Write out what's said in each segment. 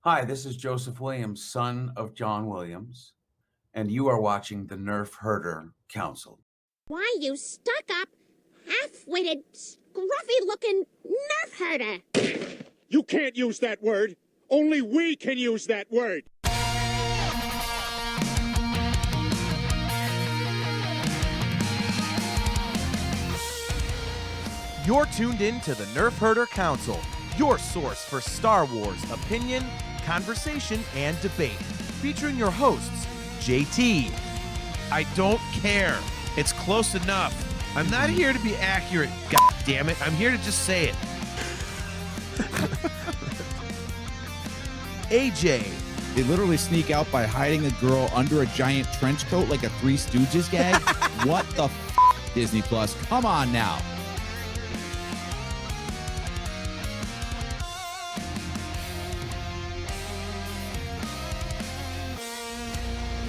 Hi, this is Joseph Williams, son of John Williams, and you are watching the Nerf Herder Council. Why, you stuck-up, half-witted, scruffy-looking nerf herder. You can't use that word. Only we can use that word. You're tuned in to the Nerf Herder Council, your source for Star Wars opinion, conversation, and debate. Featuring your hosts, JT. I don't care. It's close enough. I'm not here to be accurate, god damn it. I'm here to just say it. AJ. They literally sneak out by hiding a girl under a giant trench coat like a Three Stooges gag. What the f***, Disney Plus? Come on now.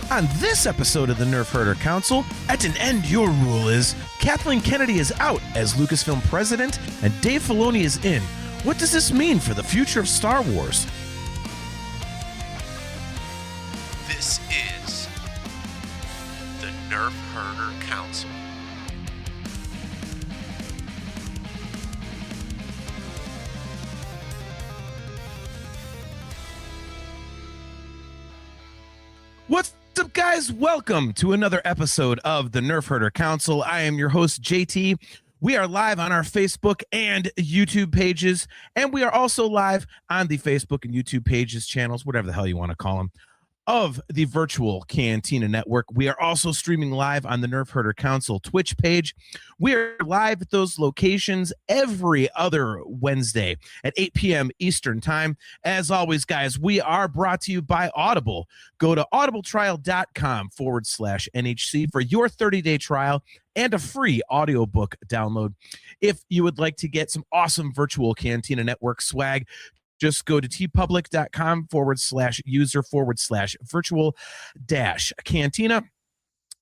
On this episode of the Nerf Herder Council, at an end your rule is, Kathleen Kennedy is out as Lucasfilm president and Dave Filoni is in. What does this mean for the future of Star Wars? This is the Nerf Herder Council. What's up, guys? Welcome to another episode of the Nerf Herder Council. I am your host, JT. We are live on our Facebook and YouTube pages, and we are also live on the Facebook and YouTube pages, channels, whatever the hell you want to call them, of the virtual Cantina Network. We are also streaming live on the Nerf Herder Council Twitch page. We are live at those locations every other Wednesday at 8 p.m. Eastern Time. As always, guys, we are brought to you by Audible. Go to audibletrial.com/NHC for your 30-day trial and a free audiobook download. If you would like to get some awesome virtual Cantina Network swag, just go to tpublic.com/user/virtual-cantina.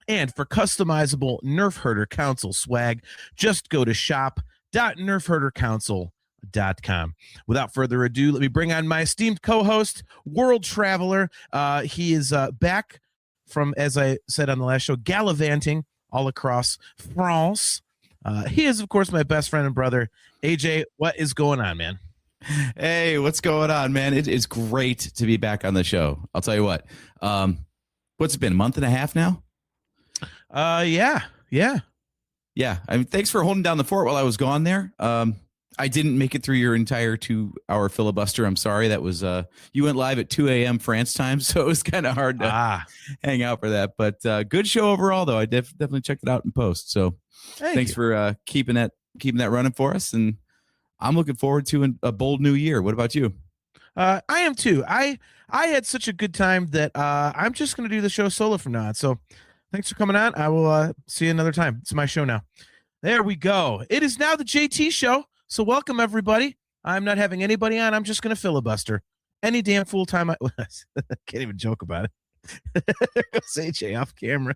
And for customizable Nerf Herder Council swag, just go to shop.nerfherdercouncil.com. Without further ado, let me bring on my esteemed co-host, world traveler. He is back from, as I said on the last show, gallivanting all across France. He is, of course, my best friend and brother. AJ, what is going on, man? Hey, what's going on, man? It's great to be back on the show. I'll tell you what. What's it been, a month and a half now? Yeah. I mean, thanks for holding down the fort while I was gone there. I didn't make it through your entire 2-hour filibuster. I'm sorry. That was you went live at 2 a.m. France time, so it was kind of hard to hang out for that. But good show overall, though. I definitely checked it out in post. So thanks for keeping that running for us. And I'm looking forward to a bold new year. What about you? I am too. I had such a good time that I'm just going to do the show solo from now on. So thanks for coming on. I will see you another time. It's my show now. There we go. It is now the JT show. So welcome, everybody. I'm not having anybody on. I'm just going to filibuster any damn full time. I can't even joke about it. There goes AJ off camera.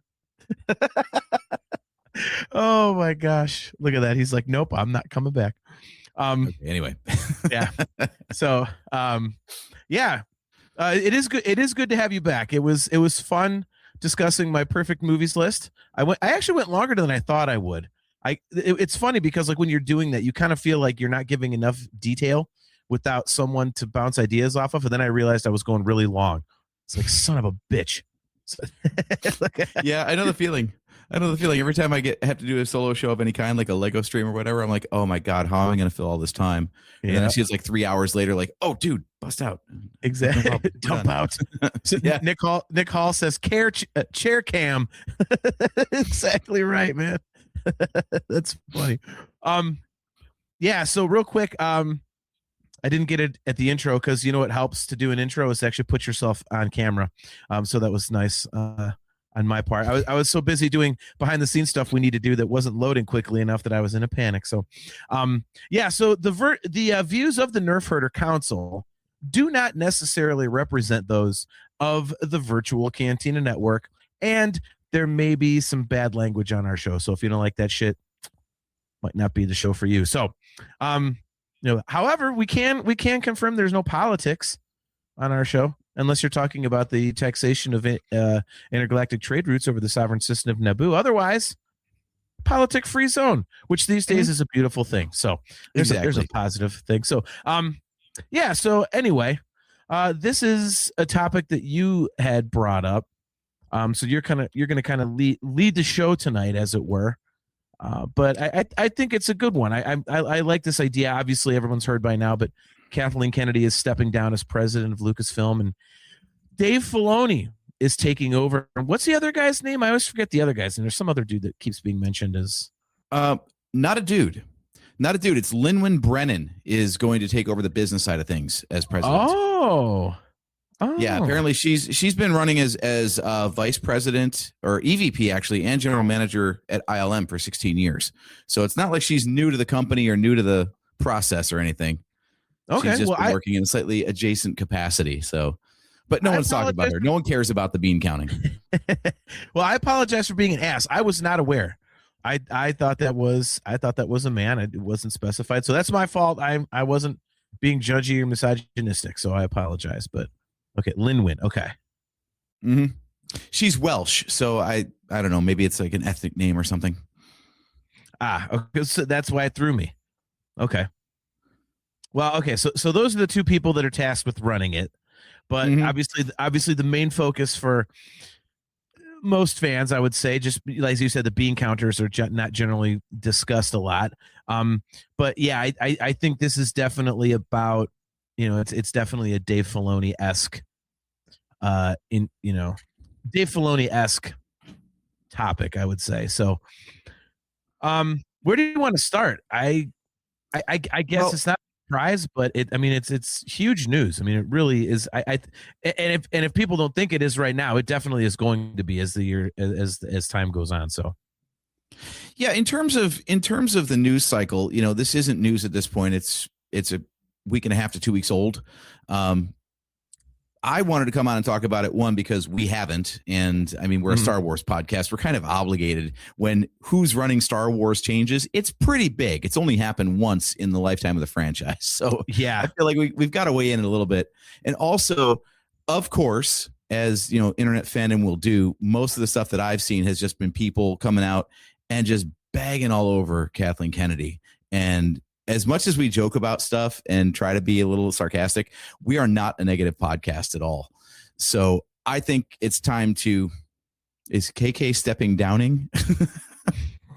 Oh, my gosh. Look at that. He's like, nope, I'm not coming back. Okay, anyway. Yeah. So, it is good. It is good to have you back. It was fun discussing my perfect movies list. I actually went longer than I thought I would. It's funny because like when you're doing that, you kind of feel like you're not giving enough detail without someone to bounce ideas off of. And then I realized I was going really long. It's like, son of a bitch. Yeah, I know the feeling. Every time I have to do a solo show of any kind, like a Lego stream or whatever, I'm like, oh my God, how am I going to fill all this time? And then I see it's like 3 hours later, like, oh, dude, bust out. Exactly. Dump out. So yeah. Nick Hall says chair cam. Exactly right, man. That's funny. So real quick, I didn't get it at the intro because you know what helps to do an intro is to actually put yourself on camera. So that was nice on my part. I was so busy doing behind the scenes stuff we need to do that wasn't loading quickly enough that I was in a panic. So so the views of the Nerf Herder Council do not necessarily represent those of the virtual Cantina Network, and there may be some bad language on our show. So if you don't like that shit, might not be the show for you. So, however, we can confirm there's no politics. on our show, unless you're talking about the taxation of intergalactic trade routes over the sovereign system of Naboo. Otherwise, politic-free zone, which these days is a beautiful thing. So there's a positive thing. So yeah. So anyway, this is a topic that you had brought up. So you're going to kind of lead the show tonight, as it were. But I think it's a good one. I like this idea. Obviously, everyone's heard by now, but Kathleen Kennedy is stepping down as president of Lucasfilm, and Dave Filoni is taking over. What's the other guy's name? I always forget the other guy's name. There's some other dude that keeps being mentioned as not a dude. It's Lin-Wen Brennan is going to take over the business side of things as president. Oh. Yeah, apparently she's been running as vice president or EVP actually and general manager at ILM for 16 years. So it's not like she's new to the company or new to the process or anything. Okay, she's just been working in a slightly adjacent capacity. So, but no one's talking about her. No one cares about the bean counting. Well, I apologize for being an ass. I was not aware. I thought that was a man. It wasn't specified. So that's my fault. I wasn't being judgy or misogynistic. So I apologize. But okay, Lin-Wen. Okay. Mm-hmm. She's Welsh, so I don't know. Maybe it's like an ethnic name or something. Okay. So that's why it threw me. Okay. Well, okay. So those are the two people that are tasked with running it, but obviously the main focus for most fans, I would say, just as you said, the bean counters are not generally discussed a lot. But yeah, I think this is definitely about, it's definitely a Dave Filoni-esque, Dave Filoni-esque topic, I would say. So, where do you want to start? I guess it's not a surprise, but it's huge news. I mean, it really is. If people don't think it is right now, it definitely is going to be as the year as time goes on. So, yeah, in terms of the news cycle, this isn't news at this point. It's a week and a half to 2 weeks old. I wanted to come on and talk about it, one, because we haven't. And I mean, we're a Star Wars podcast. We're kind of obligated when who's running Star Wars changes. It's pretty big. It's only happened once in the lifetime of the franchise. So yeah, I feel like we've got to weigh in a little bit. And also, of course, as internet fandom will do, most of the stuff that I've seen has just been people coming out and just bagging all over Kathleen Kennedy. And as much as we joke about stuff and try to be a little sarcastic, we are not a negative podcast at all. So I think it's time to, is KK stepping downing?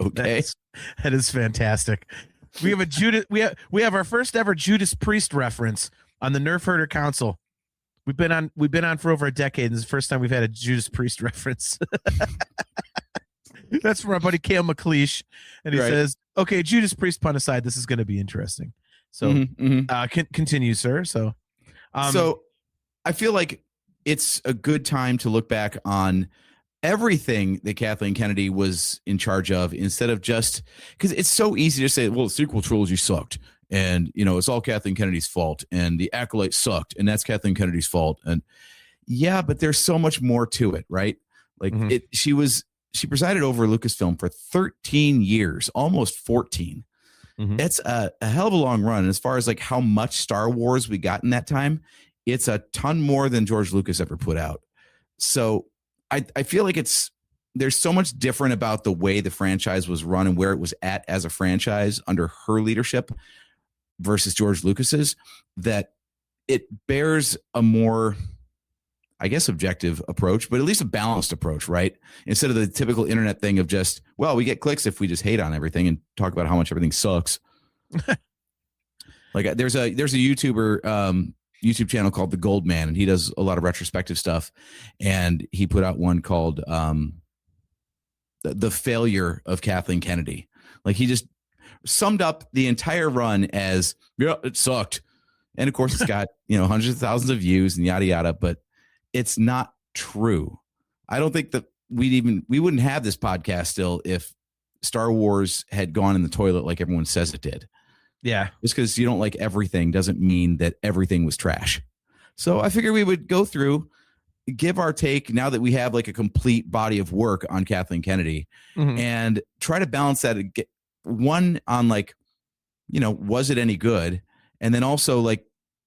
Okay. That is fantastic. We have we have our first ever Judas Priest reference on the Nerf Herder Council. We've been on for over a decade, and this is the first time we've had a Judas Priest reference. That's from our buddy Cale McLeish, and he says, "Okay, Judas Priest pun aside, this is going to be interesting." So, continue, sir. So I feel like it's a good time to look back on everything that Kathleen Kennedy was in charge of, instead of just, because it's so easy to say, "Well, the sequel trilogy sucked, and it's all Kathleen Kennedy's fault, and the Acolyte sucked, and that's Kathleen Kennedy's fault." And yeah, but there's so much more to it, right? Like she presided over Lucasfilm for 13 years, almost 14. That's a hell of a long run. And as far as like how much Star Wars we got in that time, it's a ton more than George Lucas ever put out. So I feel like there's so much different about the way the franchise was run and where it was at as a franchise under her leadership versus George Lucas's, that it bears a more, I guess, objective approach, but at least a balanced approach, right? Instead of the typical internet thing of just, well, we get clicks if we just hate on everything and talk about how much everything sucks. Like there's a YouTuber YouTube channel called The Gold Man, and he does a lot of retrospective stuff. And he put out one called the Failure of Kathleen Kennedy. Like he just summed up the entire run as, yeah, it sucked. And of course it's got, hundreds of thousands of views and yada, yada, but it's not true. I don't think that we wouldn't have this podcast still if Star Wars had gone in the toilet like everyone says it did. Yeah. Just because you don't like everything doesn't mean that everything was trash. So I figured we would go through, give our take now that we have like a complete body of work on Kathleen Kennedy, and try to balance that. One on like, was it any good? And then also like,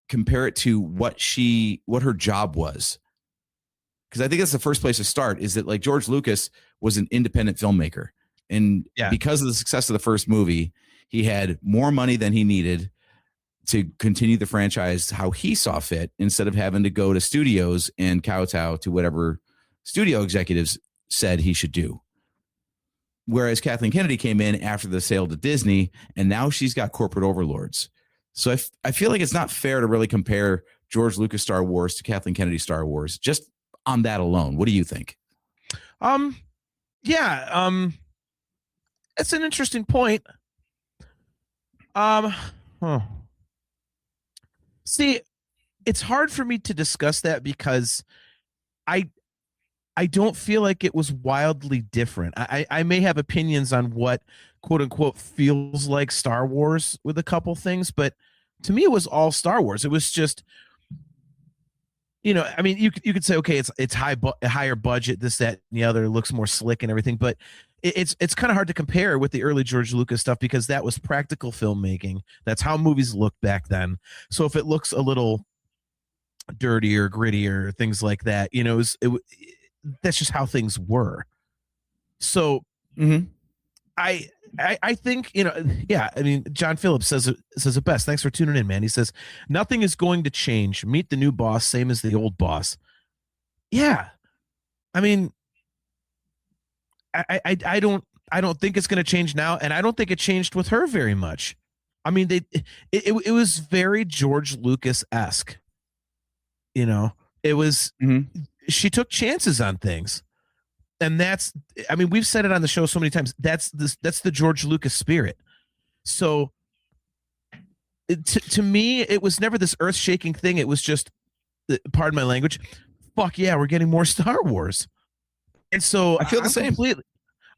compare it to what her job was. Because I think that's the first place to start, is that like George Lucas was an independent filmmaker. And because of the success of the first movie, he had more money than he needed to continue the franchise how he saw fit, instead of having to go to studios and kowtow to whatever studio executives said he should do. Whereas Kathleen Kennedy came in after the sale to Disney, and now she's got corporate overlords. So I feel like it's not fair to really compare George Lucas Star Wars to Kathleen Kennedy Star Wars just on that alone. What do you think? It's an interesting point. See, it's hard for me to discuss that because I don't feel like it was wildly different. I may have opinions on what quote unquote feels like Star Wars with a couple things, but to me it was all Star Wars. It was just, I mean, you could say, okay, it's higher budget, this, that, and the other, looks more slick and everything, but it's kind of hard to compare with the early George Lucas stuff because that was practical filmmaking. That's how movies looked back then. So if it looks a little dirtier, grittier, things like that, that's just how things were. So I think, I mean, John Phillips says it best. Thanks for tuning in, man. He says, nothing is going to change. Meet the new boss, same as the old boss. Yeah. I mean, I don't think it's going to change now. And I don't think it changed with her very much. I mean, it was very George Lucas-esque, it was, she took chances on things. And that's, I mean, we've said it on the show so many times. That's the George Lucas spirit. So to me, it was never this earth shaking thing. It was just, pardon my language, fuck yeah, we're getting more Star Wars. And so I feel the same.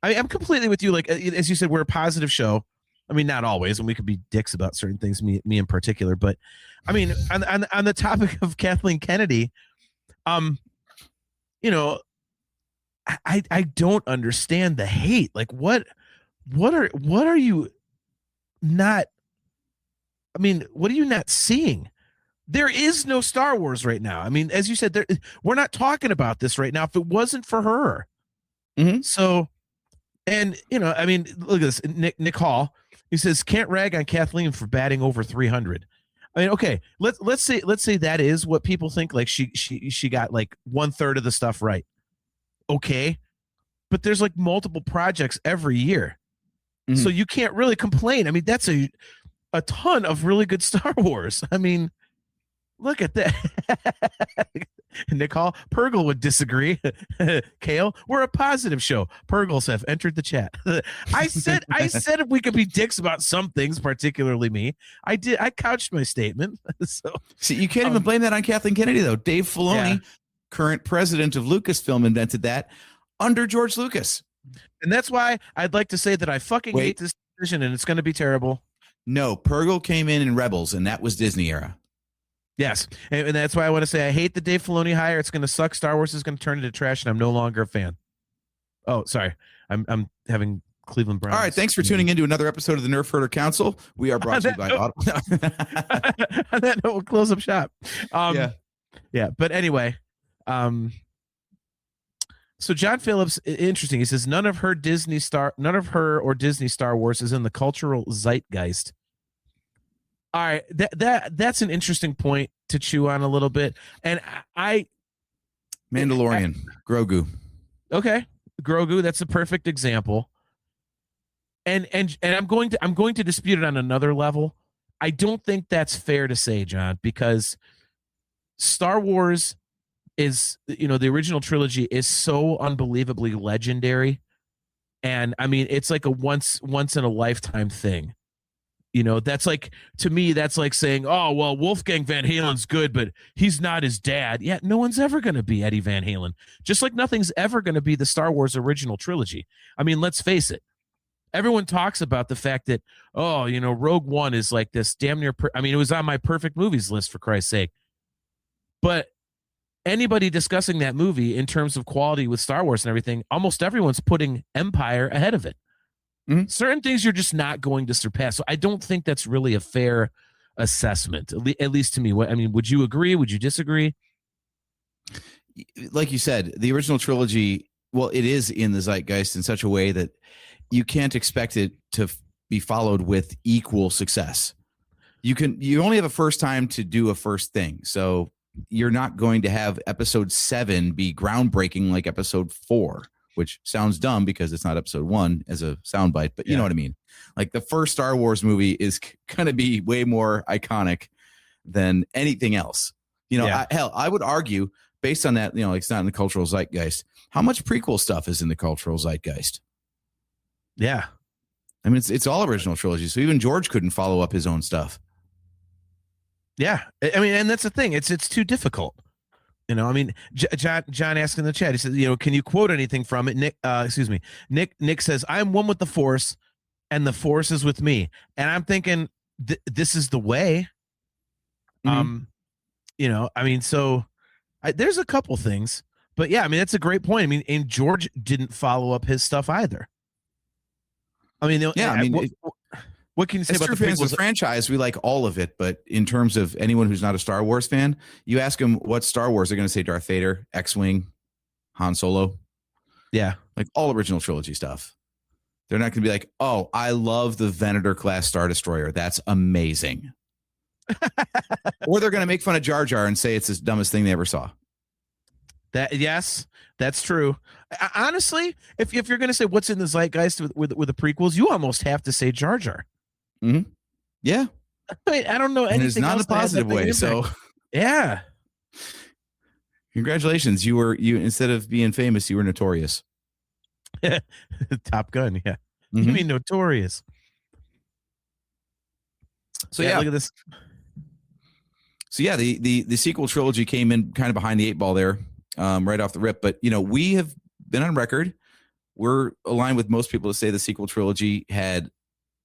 I'm completely with you. Like, as you said, we're a positive show. I mean, not always, and we could be dicks about certain things, me in particular. But I mean, on the topic of Kathleen Kennedy, I don't understand the hate. Like, what are you not? I mean, what are you not seeing? There is no Star Wars right now. I mean, as you said, we're not talking about this right now if it wasn't for her. So, and I mean, look at this. Nick Hall, he says, can't rag on Kathleen for batting over 300. I mean, okay, let's say that is what people think. Like she got like 1/3 of the stuff right. Okay, but there's like multiple projects every year, so you can't really complain. I mean, that's a ton of really good Star Wars. I mean, look at that. Nick Hall, Purgle would disagree. Kale, we're a positive show. Purgles have entered the chat. I said if we could be dicks about some things, particularly me. I did. I couched my statement. So see, you can't even blame that on Kathleen Kennedy though. Dave Filoni, current president of Lucasfilm, invented that under George Lucas. And that's why I'd like to say that I fucking hate this decision and it's going to be terrible. No, Purgle came in Rebels, and that was Disney era. Yes, and that's why I want to say I hate the Dave Filoni hire. It's going to suck. Star Wars is going to turn into trash, and I'm no longer a fan. Oh, sorry. I'm having Cleveland Browns. All right, thanks for tuning in to another episode of the Nerf Herder Council. We are brought to you by Audible. On that note, we'll close up shop. Yeah, but anyway, so John Phillips, interesting. He says none of her or Disney Star Wars is in the cultural zeitgeist. All right, that's an interesting point to chew on a little bit, and Mandalorian, Grogu. Okay, Grogu. That's a perfect example. And I'm going to dispute it on another level. I don't think that's fair to say, John, because Star Wars is, the original trilogy is so unbelievably legendary, and I mean it's like a once in a lifetime thing. That's like, to me, that's like saying, oh, well, Wolfgang Van Halen's good, but he's not his dad. Yeah, no one's ever going to be Eddie Van Halen, just like nothing's ever going to be the Star Wars original trilogy. I mean, let's face it. Everyone talks about the fact that, Rogue One is like this damn near, it was on my perfect movies list, for Christ's sake. But anybody discussing that movie in terms of quality with Star Wars and everything, almost everyone's putting Empire ahead of it. Certain things you're just not going to surpass. So I don't think that's really a fair assessment, at least to me. What I mean, would you agree? Would you disagree? Like you said, the original trilogy, well, it is in the zeitgeist in such a way that you can't expect it to be followed with equal success. You only have a first time to do a first thing. So you're not going to have episode 7 be groundbreaking like episode 4, which sounds dumb because it's not episode 1 as a soundbite, but you know what I mean? Like the first Star Wars movie is going to be way more iconic than anything else. You know, I would argue based on that, you know, it's not in the cultural zeitgeist. How much prequel stuff is in the cultural zeitgeist? Yeah. I mean, it's all original trilogy. So even George couldn't follow up his own stuff. Yeah. I mean, and that's the thing. It's too difficult. You know, I mean, John asked in the chat, he said, you know, can you quote anything from it? Nick says, I'm one with the Force and the Force is with me. And I'm thinking this is the way. Mm-hmm. You know, I mean, so there's a couple things, but yeah, I mean, that's a great point. I mean, and George didn't follow up his stuff either. I mean, yeah, I mean, what can you say as about true the fans of the franchise? We like all of it, but in terms of anyone who's not a Star Wars fan, you ask them what Star Wars, they're going to say Darth Vader, X-Wing, Han Solo. Yeah, like all original trilogy stuff. They're not going to be like, oh, I love the Venator class Star Destroyer. That's amazing. Or they're going to make fun of Jar Jar and say it's the dumbest thing they ever saw. Yes, that's true. Honestly, if you're going to say what's in the zeitgeist with the prequels, you almost have to say Jar Jar. Mm-hmm. Yeah. I don't know anything. And it's not in a positive way. So yeah. Congratulations. You instead of being famous, you were notorious. Top Gun. Yeah. Mm-hmm. You mean notorious. So yeah, look at this. So yeah, the sequel trilogy came in kind of behind the 8 ball there, right off the rip. But you know, we have been on record. We're aligned with most people to say the sequel trilogy had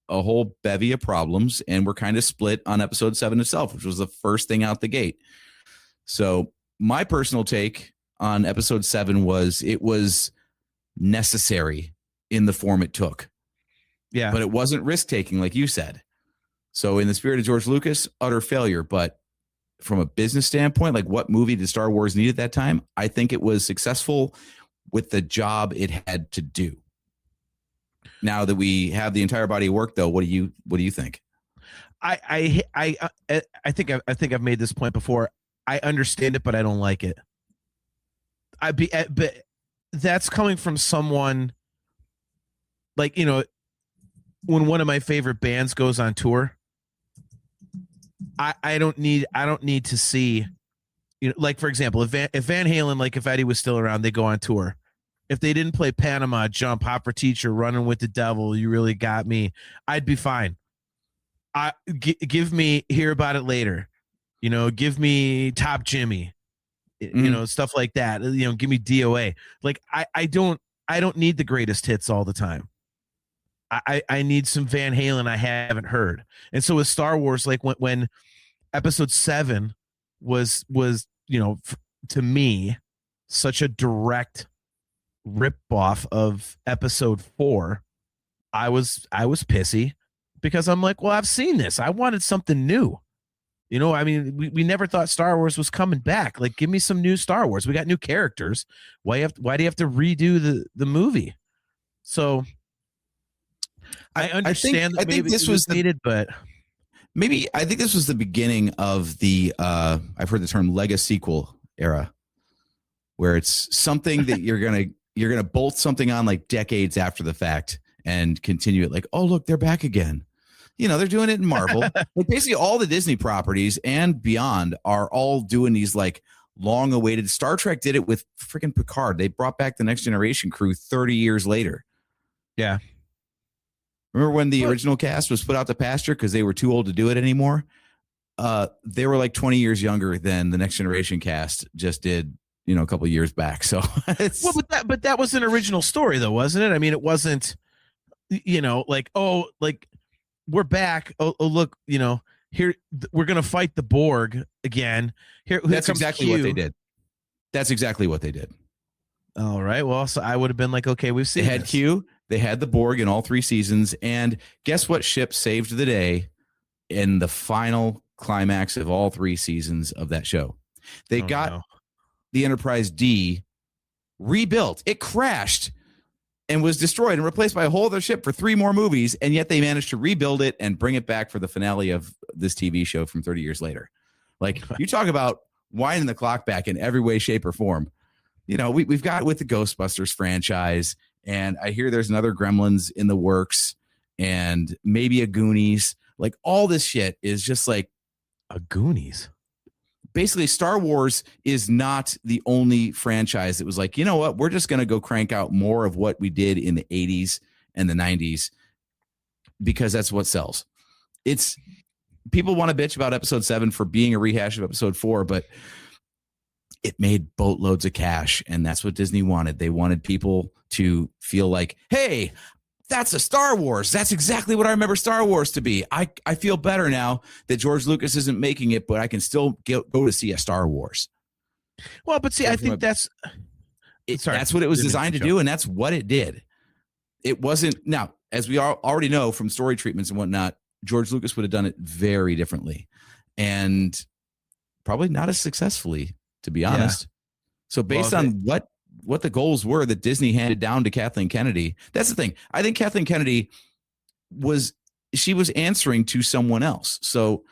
a whole bevy of problems, and we're kind of split on episode 7 itself, which was the first thing out the gate. So my personal take on episode 7 was it was necessary in the form it took. Yeah. But it wasn't risk taking, like you said. So in the spirit of George Lucas, utter failure. But from a business standpoint, like what movie did Star Wars need at that time? I think it was successful with the job it had to do. Now that we have the entire body of work, though, what do you think? I think I've made this point before. I understand it, but I don't like it. But that's coming from someone like, you know, when one of my favorite bands goes on tour, I don't need to see, you know, like for example, if Van Halen, like if Eddie was still around, they go on tour. If they didn't play Panama, Jump, Hot for Teacher, Running with the Devil, You Really Got Me, I'd be fine. Give me Hear About It Later, you know, give me Top Jimmy, you know, stuff like that. You know, give me DOA. Like I don't need the greatest hits all the time. I need some Van Halen I haven't heard. And so with Star Wars, like when episode 7 was, you know, to me, such a direct rip off of episode 4, I was pissy because I'm like, well, I've seen this. I wanted something new. You know, I mean, we never thought Star Wars was coming back. Like, give me some new Star Wars. We got new characters. Why do you have to redo the movie? So I understand that maybe this was needed, but maybe I think this was the beginning of the I've heard the term Lego sequel era, where it's something that you're gonna bolt something on like decades after the fact and continue it. Like, oh look, they're back again. You know, they're doing it in Marvel. Like basically all the Disney properties and beyond are all doing these like long awaited. Star Trek did it with freaking Picard. They brought back the Next Generation crew 30 years later. Yeah. Remember when the original cast was put out to pasture because they were too old to do it anymore? They were like 20 years younger than the Next Generation cast just did, you know, a couple of years back. So, well, but that was an original story, though, wasn't it? I mean, it wasn't, you know, like, oh, like we're back. Oh look, you know, here we're gonna fight the Borg again. Here, that's exactly what they did. That's exactly what they did. All right. Well, so I would have been like, okay, we've seen. They had Q. They had the Borg in all 3 seasons, and guess what ship saved the day in the final climax of all 3 seasons of that show. They got the Enterprise D rebuilt. It crashed and was destroyed and replaced by a whole other ship for 3 more movies, and yet they managed to rebuild it and bring it back for the finale of this TV show from 30 years later. Like, you talk about winding the clock back in every way, shape, or form. We've got with the Ghostbusters franchise, and I hear there's another Gremlins in the works and maybe a Goonies. Like, all this shit is just like a Goonies. Basically, Star Wars is not the only franchise that was like, you know what, we're just going to go crank out more of what we did in the 80s and the 90s because that's what sells. It's people want to bitch about episode 7 for being a rehash of episode 4, but it made boatloads of cash, and that's what Disney wanted. They wanted people to feel like, hey, that's a Star Wars. That's exactly what I remember Star Wars to be. I feel better now that George Lucas isn't making it, but I can still go to see a Star Wars. Well, but see, So I think that's what it was designed to do, and that's what it did. It wasn't. Now, as we already know from story treatments and whatnot, George Lucas would have done it very differently, and probably not as successfully, to be honest. Yeah. So based on what the goals were that Disney handed down to Kathleen Kennedy, that's the thing. I think Kathleen Kennedy was answering to someone else. So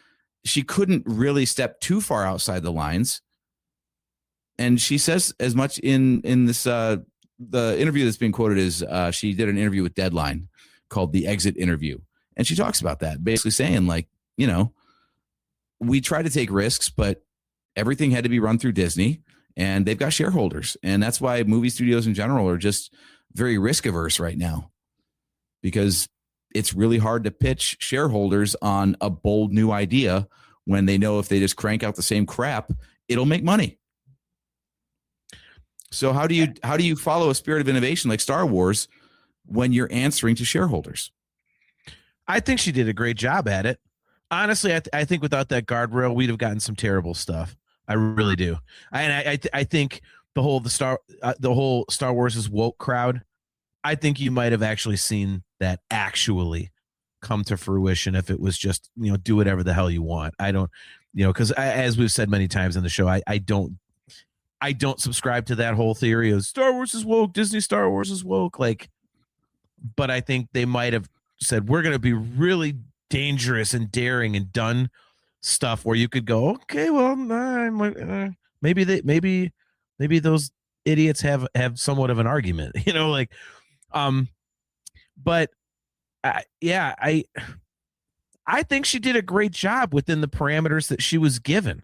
she couldn't really step too far outside the lines. And she says as much in this, the interview that's being quoted is she did an interview with Deadline called The Exit Interview. And she talks about that, basically saying, like, we try to take risks, but everything had to be run through Disney, and they've got shareholders. And that's why movie studios in general are just very risk averse right now, because it's really hard to pitch shareholders on a bold new idea when they know if they just crank out the same crap, it'll make money. So how do you follow a spirit of innovation like Star Wars when you're answering to shareholders? I think she did a great job at it. Honestly, I think without that guardrail, we'd have gotten some terrible stuff. I really do. I think the whole Star Wars is woke crowd, I think you might have actually seen that actually come to fruition if it was just, do whatever the hell you want. I don't, because as we've said many times in the show, I don't subscribe to that whole theory of Star Wars is woke, Disney Star Wars is woke. But I think they might have said, we're going to be really dangerous and daring and done stuff where you could go, okay, well, maybe those idiots have somewhat of an argument, but I think she did a great job within the parameters that she was given,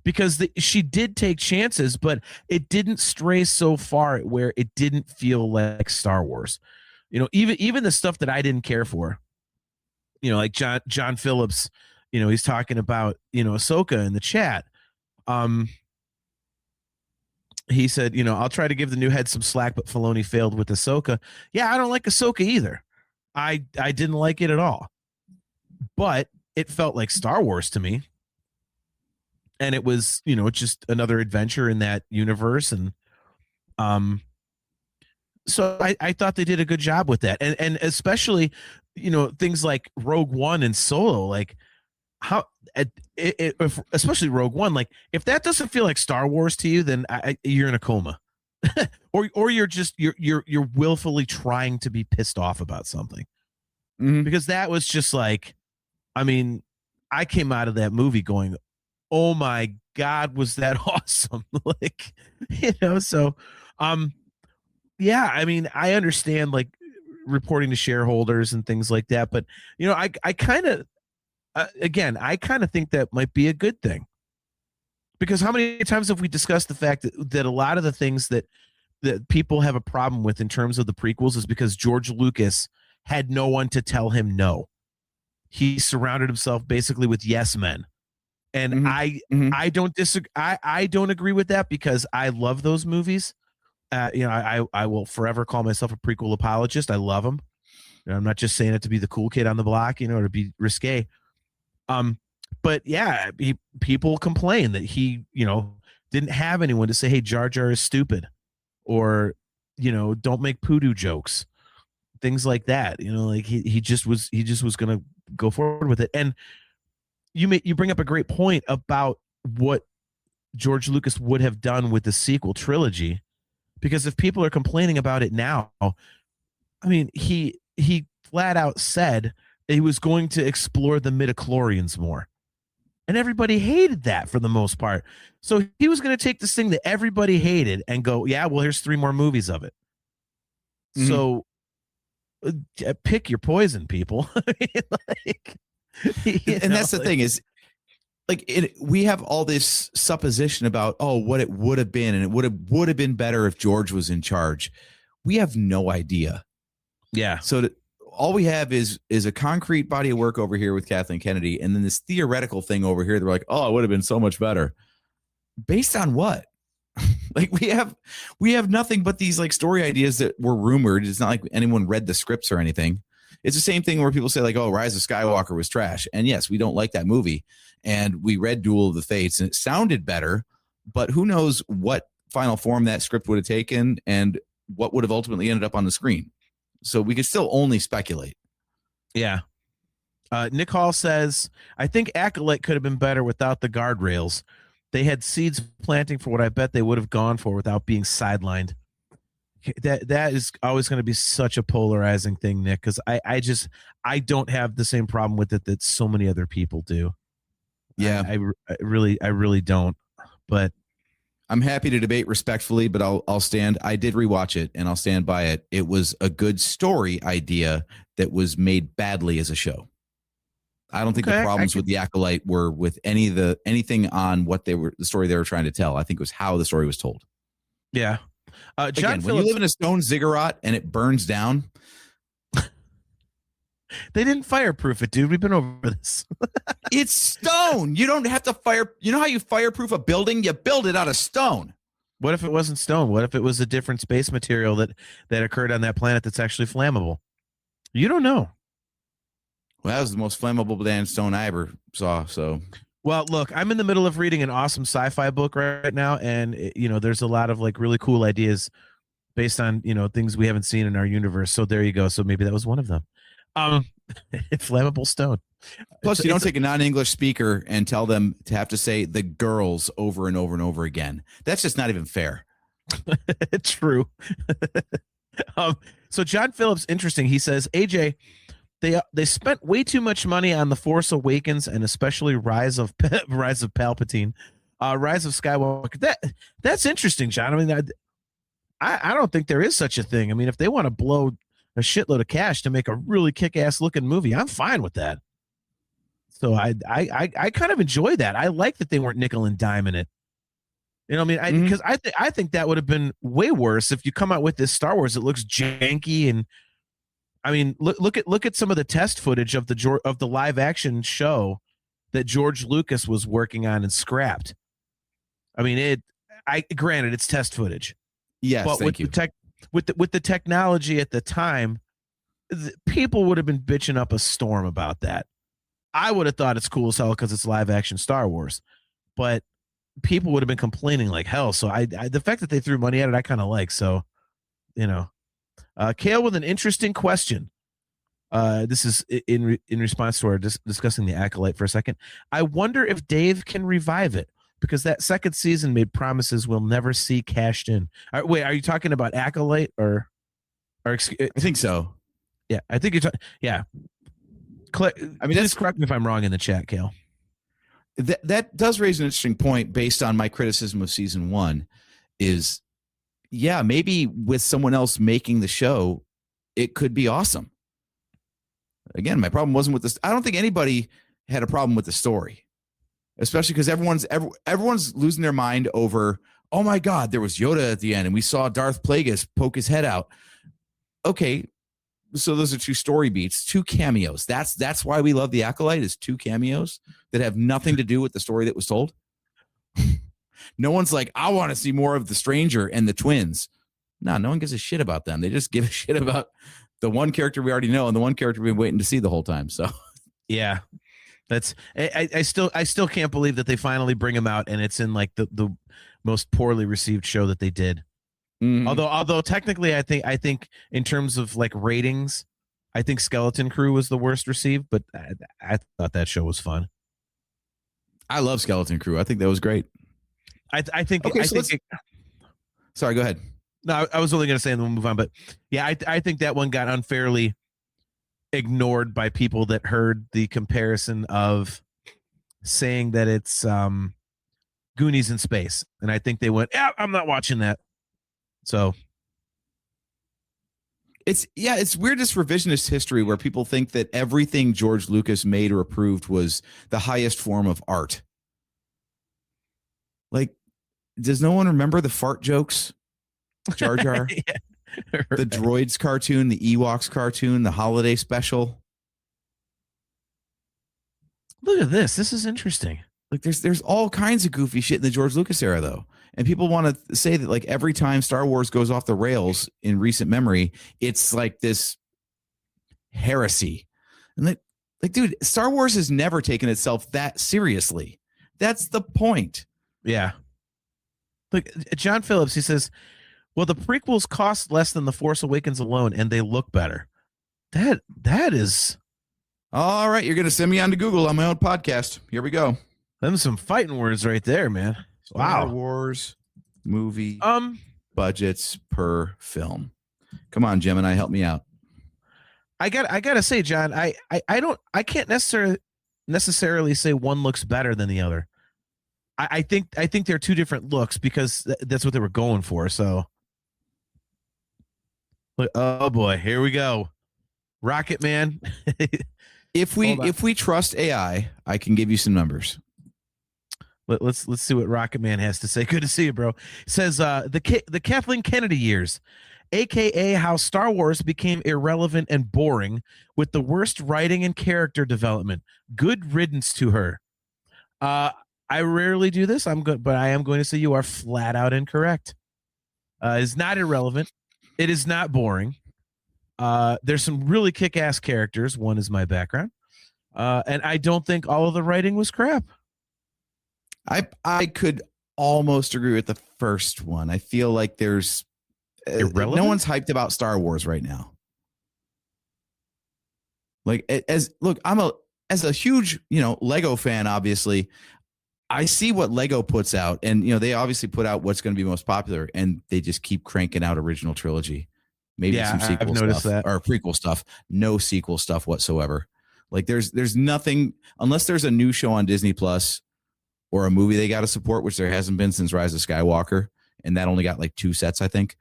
because she did take chances, but it didn't stray so far where it didn't feel like Star Wars. Even the stuff that I didn't care for, like John Phillips, he's talking about, Ahsoka in the chat. He said, I'll try to give the new head some slack, but Filoni failed with Ahsoka. Yeah, I don't like Ahsoka either. I didn't like it at all. But it felt like Star Wars to me. And it was, just another adventure in that universe. And so I thought they did a good job with that. And especially, things like Rogue One and Solo, like how especially Rogue One, like if that doesn't feel like Star Wars to you, then you're in a coma. or you're just you're willfully trying to be pissed off about something. Mm-hmm. Because that was just like, I came out of that movie going, oh my God, was that awesome? So yeah, I understand like reporting to shareholders and things like that, but I kind of I kind of think that might be a good thing, because how many times have we discussed the fact that a lot of the things that people have a problem with in terms of the prequels is because George Lucas had no one to tell him no. He surrounded himself basically with yes men. And mm-hmm. I don't disagree. I don't agree with that, because I love those movies. I will forever call myself a prequel apologist. I love them. I'm not just saying it to be the cool kid on the block, or to be risque. But yeah, people complain that he, didn't have anyone to say, hey, Jar Jar is stupid, or, don't make poodoo jokes, things like that. Like he just was going to go forward with it. And you bring up a great point about what George Lucas would have done with the sequel trilogy, because if people are complaining about it now, I mean, he flat out said he was going to explore the midichlorians more, and everybody hated that for the most part. So he was going to take this thing that everybody hated and go, yeah, well, here's 3 more movies of it. Mhm. So pick your poison, people. Like, And that's the thing is, like, we have all this supposition about, oh, what it would have been, and it would have been better if George was in charge. We have no idea. Yeah. So all we have is a concrete body of work over here with Kathleen Kennedy, and then this theoretical thing over here. They're like, oh, it would have been so much better. Based on what? Like, we have nothing but these like story ideas that were rumored. It's not like anyone read the scripts or anything. It's the same thing where people say like, oh, Rise of Skywalker was trash. And yes, we don't like that movie. And we read Duel of the Fates and it sounded better, but who knows what final form that script would have taken and what would have ultimately ended up on the screen. So we could still only speculate. Yeah. Nick Hall says, I think Acolyte could have been better without the guardrails. They had seeds planting for what I bet they would have gone for without being sidelined. That is always going to be such a polarizing thing, Nick, because I don't have the same problem with it that so many other people do. Yeah, I really don't. But I'm happy to debate respectfully, but I'll stand. I did rewatch it and I'll stand by it. It was a good story idea that was made badly as a show. I don't think the problems with the Acolyte were with anything on what the story they were trying to tell. I think it was how the story was told. Yeah. John Again, Phillips, when you live in a stone ziggurat and it burns down, they didn't fireproof it, dude. We've been over this. it's stone. You don't have to fire. You know how you fireproof a building? You build it out of stone. What if it wasn't stone? What if it was a different space material that occurred on that planet that's actually flammable? You don't know. Well, that was the most flammable damn stone I ever saw. So, well, look, I'm in the middle of reading an awesome sci-fi book right now, and there's a lot of like really cool ideas based on things we haven't seen in our universe. So there you go. So maybe that was one of them. Flammable stone. Plus, you don't take a non-English speaker and tell them to have to say the girls over and over and over again. That's just not even fair. True. So John Phillips, interesting. He says, AJ, they spent way too much money on The Force Awakens and especially Rise of Palpatine, Rise of Skywalker. That's interesting, John. I mean, I don't think there is such a thing. I mean, if they want to blow a shitload of cash to make a really kick-ass looking movie, I'm fine with that. So I kind of enjoy that. I like that they weren't nickel and diming it. You know what I mean? Because I think that would have been way worse if you come out with this Star Wars that looks janky. And I mean, look at some of the test footage of the live action show that George Lucas was working on and scrapped. I mean, granted it's test footage. Yes, but thank you. With the technology at the time, people would have been bitching up a storm about that. I would have thought it's cool as hell because it's live action Star Wars, but people would have been complaining like hell. So the fact that they threw money at it, I kind of like. So, Kale with an interesting question. This is in response to our discussing the Acolyte for a second. I wonder if Dave can revive it because that second season made promises we'll never see cashed in. Wait, are you talking about Acolyte or I think so. Yeah, I think you're talking. Yeah. I mean, just correct me if I'm wrong in the chat, Kale. That does raise an interesting point based on my criticism of season 1 is, yeah, maybe with someone else making the show, it could be awesome. Again, my problem wasn't with this. I don't think anybody had a problem with the story, especially because everyone's losing their mind over, oh my God, there was Yoda at the end and we saw Darth Plagueis poke his head out. Okay. So those are 2 story beats, 2 cameos. That's why we love the Acolyte is 2 cameos that have nothing to do with the story that was told. No one's like, I want to see more of the Stranger and the twins. No one gives a shit about them. They just give a shit about the one character we already know and the one character we've been waiting to see the whole time. So yeah, that's I still can't believe that they finally bring him out and it's in like the most poorly received show that they did. Mm-hmm. Although technically I think in terms of like ratings, I think Skeleton Crew was the worst received, but I thought that show was fun. I love Skeleton Crew. I think that was great. I think. Okay, I so think. Sorry, go ahead. No, I was only going to say, and then we'll move on. But yeah, I think that one got unfairly ignored by people that heard the comparison of saying that it's Goonies in space, and I think they went, "Yeah, I'm not watching that." So It's weird, this revisionist history where people think that everything George Lucas made or approved was the highest form of art. Like, does no one remember the fart jokes? Jar Jar, yeah. the Droids cartoon, the Ewoks cartoon, the holiday special. Look at this. This is interesting. Like, there's all kinds of goofy shit in the George Lucas era, though. And people want to say that, like, every time Star Wars goes off the rails in recent memory, it's like this heresy. And like, dude, Star Wars has never taken itself that seriously. That's the point. Yeah. Look, John Phillips, he says, well, the prequels cost less than The Force Awakens alone, and they look better. That is... All right, you're going to send me on to Google on my own podcast. Here we go. Them some fighting words right there, man. Star Wow. Wars movie budgets per film. Come on, Gemini, help me out. I gotta say, John, I can't necessarily say one looks better than the other. I think they're two different looks because that's what they were going for. So, oh boy, here we go, Rocket Man. If we trust AI, I can give you some numbers. Let's see what Rocket Man has to say. Good to see you, bro. It says the Kathleen Kennedy years, aka how Star Wars became irrelevant and boring with the worst writing and character development. Good riddance to her. I rarely do this. But I am going to say you are flat out incorrect. It's not irrelevant. It is not boring. There's some really kick-ass characters. One is my background. And I don't think all of the writing was crap. I could almost agree with the first one. I feel like there's Irrelevant? no one's hyped about Star Wars right now. Like, as a huge, Lego fan, obviously, I see what Lego puts out, and they obviously put out what's going to be most popular, and they just keep cranking out original trilogy. Maybe some sequel I've noticed stuff that. or prequel stuff. No sequel stuff whatsoever. Like, there's nothing unless there's a new show on Disney Plus or a movie they got to support, which there hasn't been since Rise of Skywalker, and that only got like 2 sets, I think.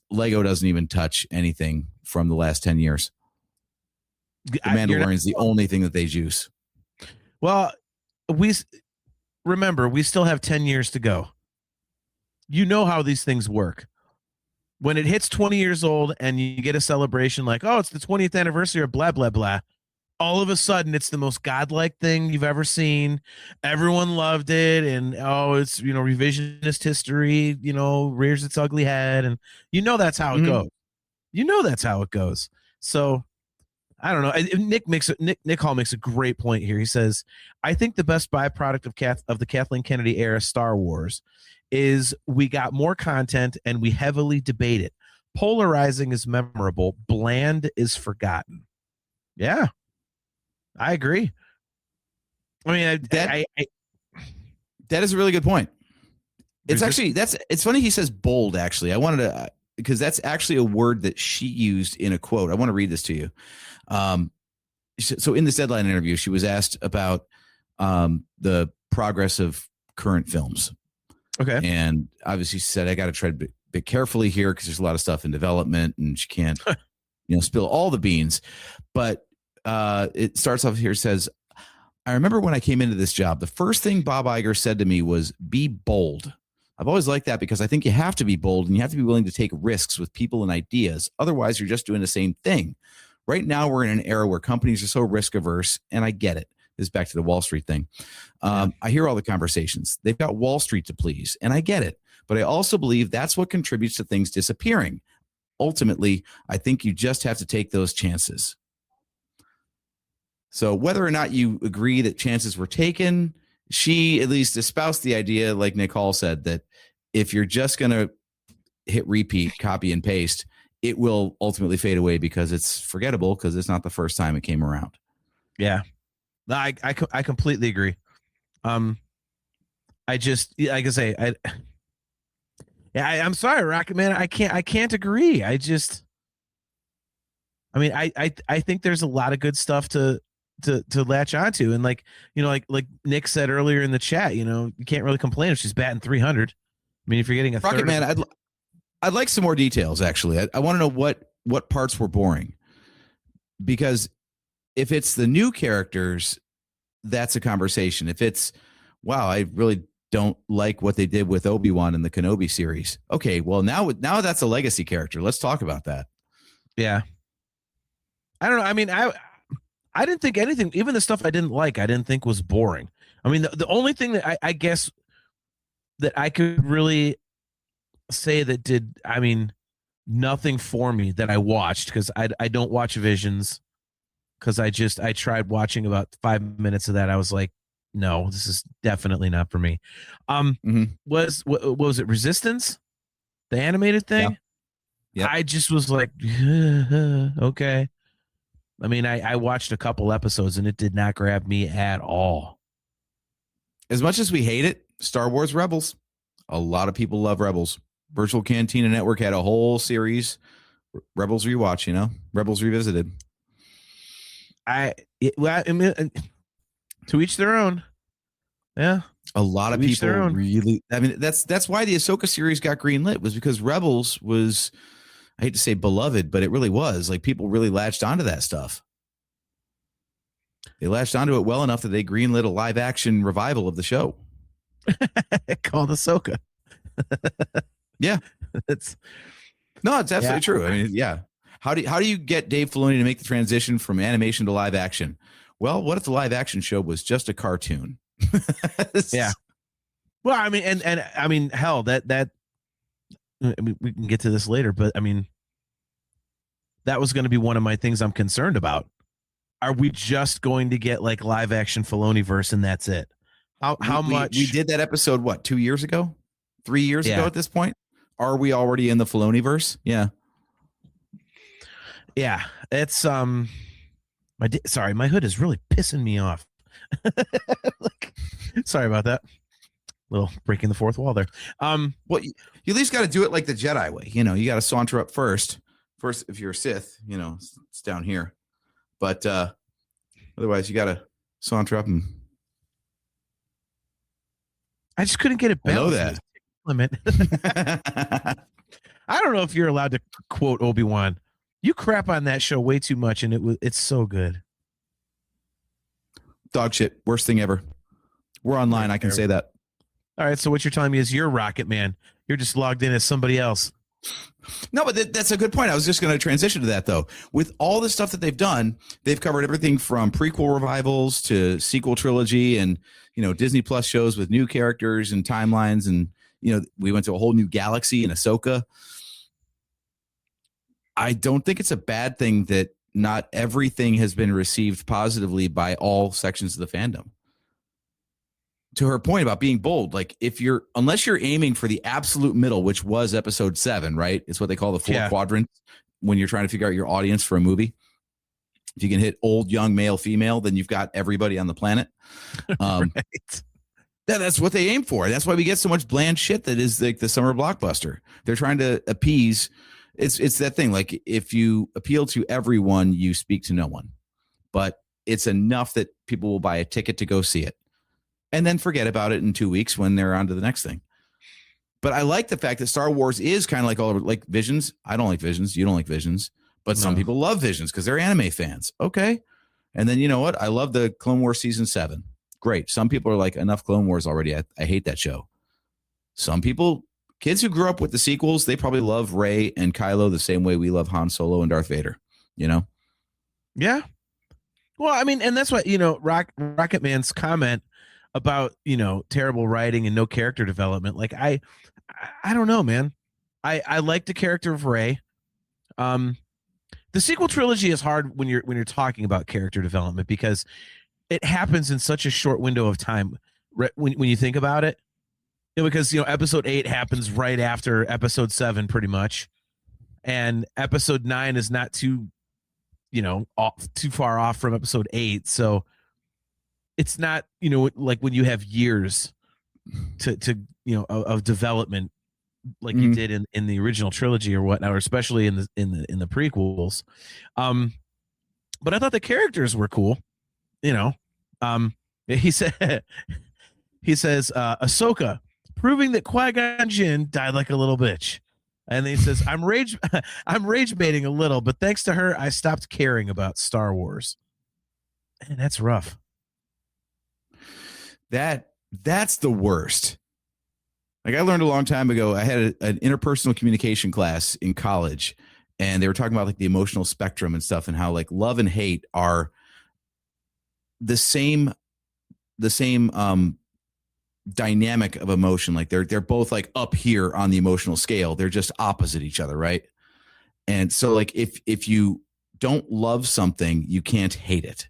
Lego doesn't even touch anything from the last 10 years. The Mandalorian is the only thing that they juice. Well, we still have 10 years to go. You know how these things work. When it hits 20 years old and you get a celebration like, oh, it's the 20th anniversary or blah, blah, blah. All of a sudden, it's the most godlike thing you've ever seen. Everyone loved it. And, it's, revisionist history, rears its ugly head. And that's how it goes. That's how it goes. So I don't know. Nick Hall makes a great point here. He says, I think the best byproduct of the Kathleen Kennedy era Star Wars is we got more content and we heavily debate it. Polarizing is memorable. Bland is forgotten. Yeah, I agree. I mean, that is a really good point. It's funny he says bold, actually. I wanted to, because that's actually a word that she used in a quote. I want to read this to you. So in this Deadline interview, she was asked about the progress of current films. Okay. And obviously she said, I got to tread a bit carefully here because there's a lot of stuff in development and she can't, spill all the beans. But it starts off here, says, I remember when I came into this job, the first thing Bob Iger said to me was, be bold. I've always liked that because I think you have to be bold and you have to be willing to take risks with people and ideas. Otherwise, you're just doing the same thing. Right now, we're in an era where companies are so risk averse, and I get it. This is back to the Wall Street thing. I hear all the conversations. They've got Wall Street to please, and I get it. But I also believe that's what contributes to things disappearing. Ultimately, I think you just have to take those chances. So whether or not you agree that chances were taken, she at least espoused the idea, like Nick Hall said, that if you're just going to hit repeat, copy and paste, it will ultimately fade away because it's forgettable because it's not the first time it came around. Yeah. I completely agree. I just, like I say, I'm sorry, Rocket Man. I can't agree. I think there's a lot of good stuff to latch onto, and like Nick said earlier in the chat, you can't really complain if she's batting 300. I mean, if you're getting a Rocket Man, I'd like some more details. Actually, I want to know what parts were boring, because if it's the new characters, that's a conversation. If it's, wow, I really don't like what they did with Obi-Wan in the Kenobi series. Okay, well now that's a legacy character. Let's talk about that. Yeah. I don't know. I mean, I didn't think anything, even the stuff I didn't like, I didn't think was boring. I mean, the only thing that I guess that I could really say that did, I mean, nothing for me that I watched, because I don't watch Visions, because I tried watching about 5 minutes of that. I was like, no, this is definitely not for me. What was it, Resistance, the animated thing? Yeah. I just was like, okay. I mean, I watched a couple episodes and it did not grab me at all. As much as we hate it, Star Wars Rebels, a lot of people love Rebels. Virtual Cantina Network had a whole series, Rebels Rewatch, Rebels Revisited. I mean, to each their own. Yeah. A lot of people really, I mean, that's why the Ahsoka series got greenlit, was because Rebels was, I hate to say beloved, but it really was. Like, people really latched onto that stuff. They latched onto it well enough that they greenlit a live action revival of the show. Called Ahsoka. Yeah. It's absolutely true. I mean, yeah. How do you get Dave Filoni to make the transition from animation to live action? Well, what if the live action show was just a cartoon? Yeah. Well, I mean, and I mean, hell, that I mean, we can get to this later, but I mean, that was going to be one of my things I'm concerned about. Are we just going to get like live action Filoni verse and that's it? How much? We did that episode, what, 2 years ago? 3 years ago at this point? Are we already in the Filoni verse? Yeah. Yeah. It's sorry, my hood is really pissing me off. Sorry about that. Little breaking the fourth wall there. Well, you at least got to do it like the Jedi way. You got to saunter up first. First, if you're a Sith, it's down here. But otherwise, you got to saunter up and. I just couldn't get it balanced. I know that. Limit. I don't know if you're allowed to quote Obi-Wan. You crap on that show way too much, and it's so good. Dog shit. Worst thing ever. We're online. I can say that. All right. So what you're telling me is you're Rocket Man. You're just logged in as somebody else. No, but that's a good point. I was just going to transition to that, though. With all the stuff that they've done, they've covered everything from prequel revivals to sequel trilogy and, Disney Plus shows with new characters and timelines. And, we went to a whole new galaxy in Ahsoka. I don't think it's a bad thing that not everything has been received positively by all sections of the fandom. To her point about being bold, like unless you're aiming for the absolute middle, which was episode 7, right? It's what they call the 4 quadrants when you're trying to figure out your audience for a movie. If you can hit old, young, male, female, then you've got everybody on the planet. Right. That's what they aim for. That's why we get so much bland shit that is like the summer blockbuster. They're trying to appease. It's that thing. Like, if you appeal to everyone, you speak to no one. But it's enough that people will buy a ticket to go see it and then forget about it in 2 weeks when they're on to the next thing. But I like the fact that Star Wars is kind of like all over, like Visions. I don't like Visions. You don't like Visions. But some people love Visions because they're anime fans. Okay. And then, you know what? I love the Clone Wars season 7. Great. Some people are like, enough Clone Wars already. I hate that show. Some people, kids who grew up with the sequels, they probably love Rey and Kylo the same way we love Han Solo and Darth Vader, Yeah. Well, I mean, and that's what, Rocket Man's comment about, terrible writing and no character development. Like, I don't know, man. I like the character of Rey. The sequel trilogy is hard when you're talking about character development because it happens in such a short window of time when you think about it. Because episode 8 happens right after episode 7 pretty much, and episode 9 is not too far off from episode 8. So it's not, you know, like when you have years to you know of development like you did in the original trilogy or whatnot, or especially in the prequels. But I thought the characters were cool, you know. He said he says Ahsoka proving that Qui-Gon Jinn died like a little bitch. And then he says, I'm rage baiting a little, but thanks to her, I stopped caring about Star Wars. And that's rough. That's the worst. Like I learned a long time ago, I had an interpersonal communication class in college, and they were talking about like the emotional spectrum and stuff, and how like love and hate are the same dynamic of emotion. Like they're both like up here on the emotional scale. They're just opposite each other, right? And so like if you don't love something, you can't hate it.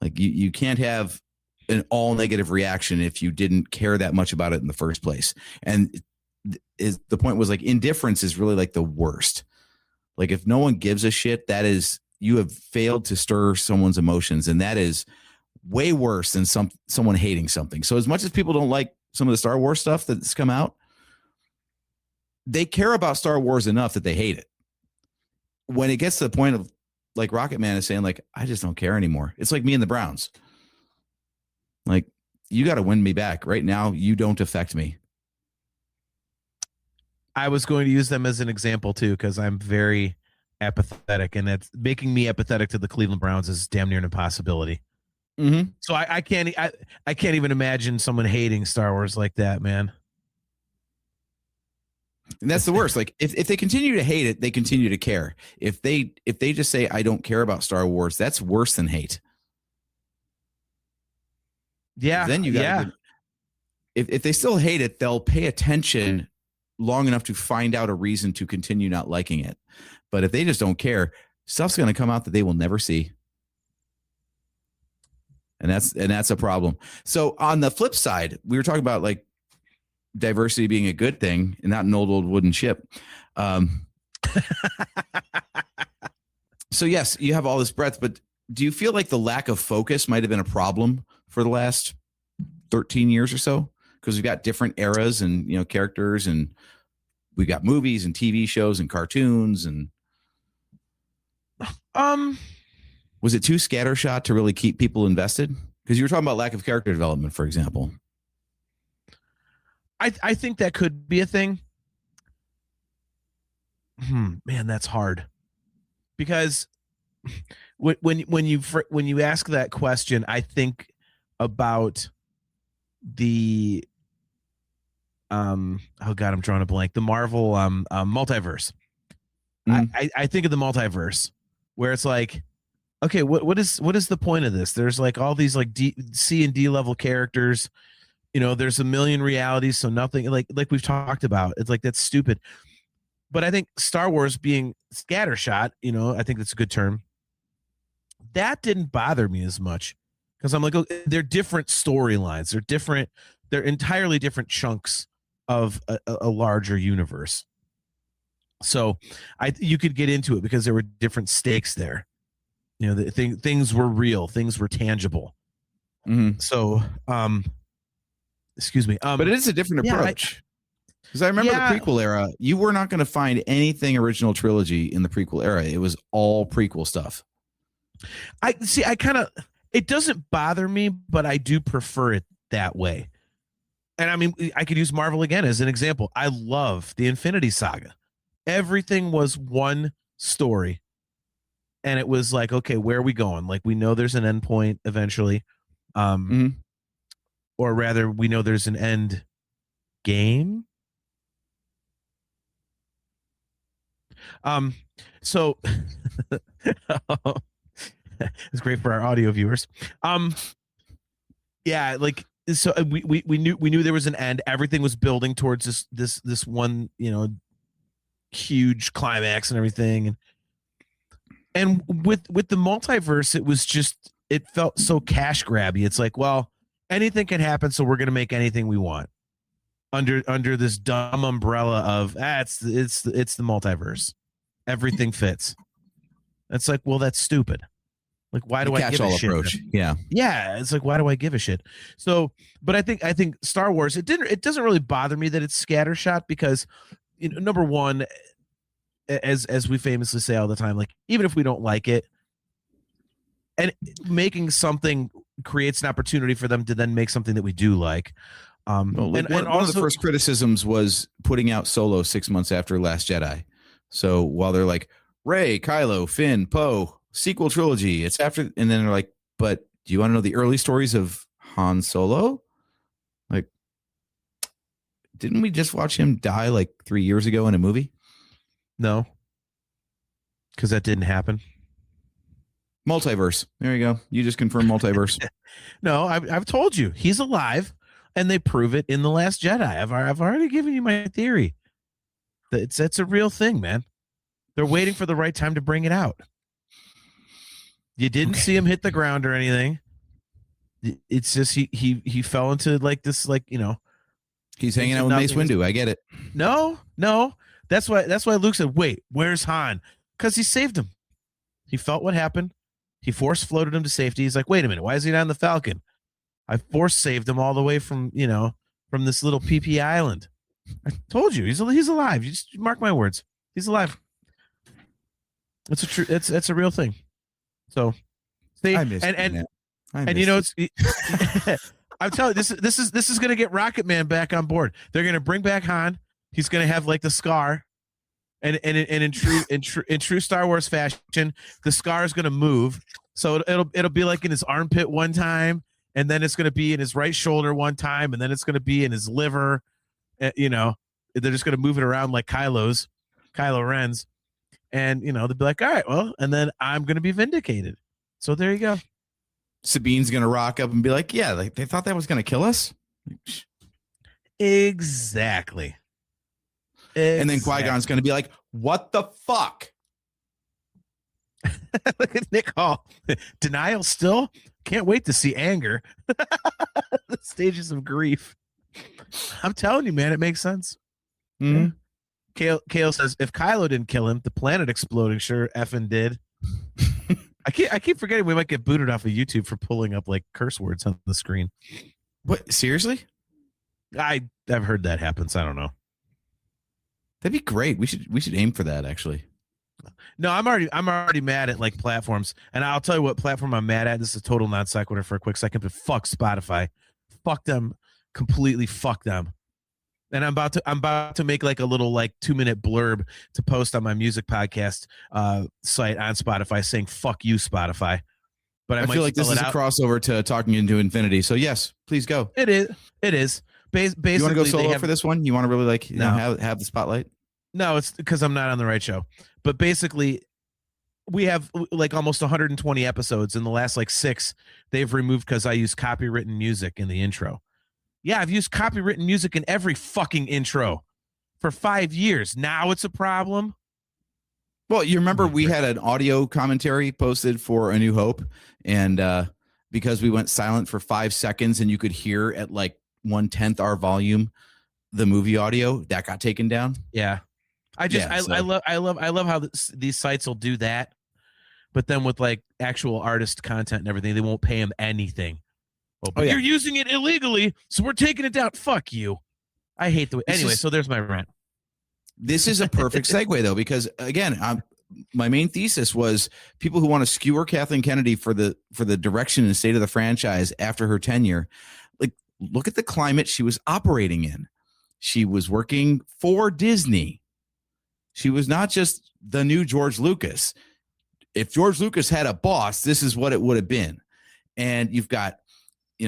Like you can't have an all negative reaction if you didn't care that much about it in the first place. And the point was like indifference is really like the worst. Like if no one gives a shit, that is, you have failed to stir someone's emotions, and that is way worse than someone hating something. So as much as people don't like some of the Star Wars stuff that's come out, they care about Star Wars enough that they hate it. When it gets to the point of like Rocket Man is saying like, I just don't care anymore. It's like me and the Browns. Like, you got to win me back right now. You don't affect me. I was going to use them as an example too, because I'm very apathetic, and that's making me apathetic to the Cleveland Browns is damn near an impossibility. Mm-hmm. So I can't even imagine someone hating Star Wars like that, man. And that's the worst. Like if they continue to hate it, they continue to care. If they just say, I don't care about Star Wars, that's worse than hate. Yeah. Then you got if they still hate it, they'll pay attention long enough to find out a reason to continue not liking it. But if they just don't care, stuff's going to come out that they will never see. And that's a problem. So on the flip side, we were talking about like diversity being a good thing and not an old wooden ship. So yes, you have all this breadth, but do you feel like the lack of focus might have been a problem for the last 13 years or so? Because we've got different eras and, you know, characters, and we got movies and TV shows and cartoons, and was it too scattershot to really keep people invested? Because you were talking about lack of character development, for example. I think that could be a thing. Man, that's hard. Because when you ask that question, I think about the oh god, I'm drawing a blank. The Marvel multiverse. I think of the multiverse where it's like, okay, what is the point of this? There's like all these like C and D level characters. You know, there's a million realities, so nothing like we've talked about. It's like that's stupid. But I think Star Wars being scattershot, you know, I think that's a good term. That didn't bother me as much because I'm like, oh, they're different storylines. They're different. They're entirely different chunks of a larger universe. So you could get into it because there were different stakes there. You know, things were real. Things were tangible. Mm-hmm. So, excuse me. But it is a different approach. Because I remember the prequel era, you were not going to find anything original trilogy in the prequel era. It was all prequel stuff. It doesn't bother me, but I do prefer it that way. And I mean, I could use Marvel again as an example. I love the Infinity Saga. Everything was one story. And it was like, okay, where are we going? Like, we know there's an end point eventually. Or rather, we know there's an end game. So it's great for our audio viewers. Yeah, like, so we knew there was an end. Everything was building towards this one, you know, huge climax and everything. And with the multiverse, it was just, it felt so cash grabby. It's like, well, anything can happen, so we're gonna make anything we want under this dumb umbrella of it's the multiverse. Everything fits. It's like, well, that's stupid. Like, why The do I give a catch-all shit? approach. Yeah. Yeah, it's like, why do I give a shit? So, but I think Star Wars, it doesn't really bother me that it's scattershot because, number one, as we famously say all the time, like, even if we don't like it, and making something creates an opportunity for them to then make something that we do like. One of the first criticisms was putting out Solo 6 months after Last Jedi. So while they're like, Rey, Kylo, Finn, Poe, sequel trilogy, it's after, and then they're like, but do you want to know the early stories of Han Solo? Like, didn't we just watch him die like 3 years ago in a movie? No, because that didn't happen. Multiverse. There you go. You just confirmed multiverse. No, I've told you he's alive, and they prove it in The Last Jedi. I've already given you my theory. It's a real thing, man. They're waiting for the right time to bring it out. You didn't see him hit the ground or anything. It's just he fell into like this, like, He's hanging out with Mace Windu. I get it. No. That's why Luke said, "Wait, where's Han?" Because he saved him. He felt what happened. He force floated him to safety. He's like, "Wait a minute, why is he not on the Falcon? I force saved him all the way from this little PP island." I told you he's alive. You just mark my words. He's alive. It's a real thing. So, see, I missed and it's. I'm telling you, this is going to get Rocket Man back on board. They're going to bring back Han. He's going to have like the scar, and in true Star Wars fashion, the scar is going to move. So it'll be like in his armpit one time, and then it's going to be in his right shoulder one time, and then it's going to be in his liver. They're just going to move it around like Kylo Ren's, and they'll be like, all right, well, and then I'm going to be vindicated. So there you go. Sabine's going to rock up and be like, yeah, like they thought that was going to kill us. Exactly. And then Qui-Gon's going to be like, what the fuck? Look at Nick Hall. Denial still? Can't wait to see anger. The stages of grief. I'm telling you, man, it makes sense. Mm-hmm. Yeah. Kale says, if Kylo didn't kill him, the planet exploding sure effing did. I keep forgetting we might get booted off of YouTube for pulling up like curse words on the screen. What? Seriously? I've heard that happens. I don't know. That'd be great. We should aim for that, actually. No, I'm already mad at like platforms, and I'll tell you what platform I'm mad at. This is a total non sequitur for a quick second, but fuck Spotify, fuck them completely, fuck them. And I'm about to make like a little like 2-minute blurb to post on my music podcast site on Spotify saying "fuck you, Spotify." But I might feel like this is a crossover to Talking Into Infinity. So yes, please go. It is. Basically, you want to go solo for this one? You want to really like have the spotlight? No, it's because I'm not on the right show. But basically, we have like almost 120 episodes. In the last like 6, they've removed because I use copywritten music in the intro. Yeah, I've used copywritten music in every fucking intro for 5 years. Now it's a problem. Well, you remember we had an audio commentary posted for A New Hope, and because we went silent for 5 seconds and you could hear at like 1/10 our volume the movie audio, that got taken down. Yeah. I love how these sites will do that, but then with like actual artist content and everything, they won't pay them anything. You're using it illegally, so we're taking it down. Fuck you. I hate the way. Anyway, so there's my rant. This is a perfect segue though, because again, my main thesis was people who want to skewer Kathleen Kennedy for the direction and state of the franchise after her tenure. Like, look at the climate she was operating in. She was working for Disney. She was not just the new George Lucas. If George Lucas had a boss, this is what it would have been. And you've got,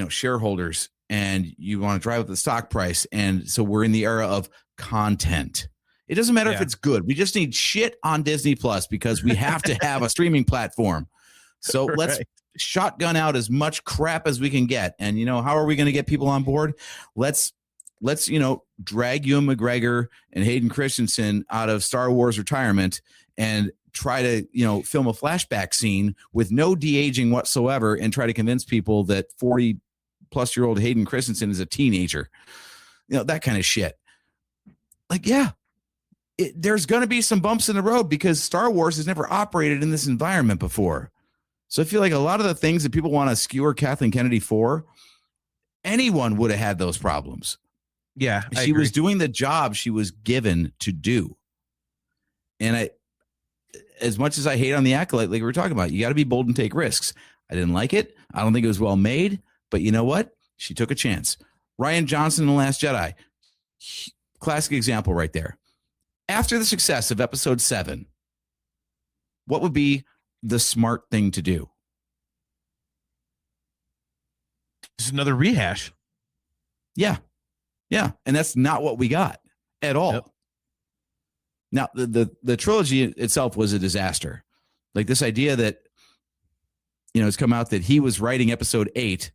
shareholders, and you want to drive up the stock price. And so we're in the era of content. It doesn't matter if it's good. We just need shit on Disney Plus because we have to have a streaming platform. So let's shotgun out as much crap as we can get. And, how are we going to get people on board? Let's drag Ewan McGregor and Hayden Christensen out of Star Wars retirement and try to, film a flashback scene with no de-aging whatsoever and try to convince people that 40-plus-year-old Hayden Christensen is a teenager. That kind of shit. Like, there's going to be some bumps in the road because Star Wars has never operated in this environment before. So I feel like a lot of the things that people want to skewer Kathleen Kennedy for, anyone would have had those problems. Yeah, she was doing the job she was given to do. And as much as I hate on the accolade, like we were talking about, you got to be bold and take risks. I didn't like it. I don't think it was well made, but you know what? She took a chance. Rian Johnson in The Last Jedi, classic example right there. After the success of episode 7, what would be the smart thing to do? Just another rehash. Yeah. Yeah. And that's not what we got at all. Yep. Now, the trilogy itself was a disaster. Like this idea that, it's come out that he was writing episode 8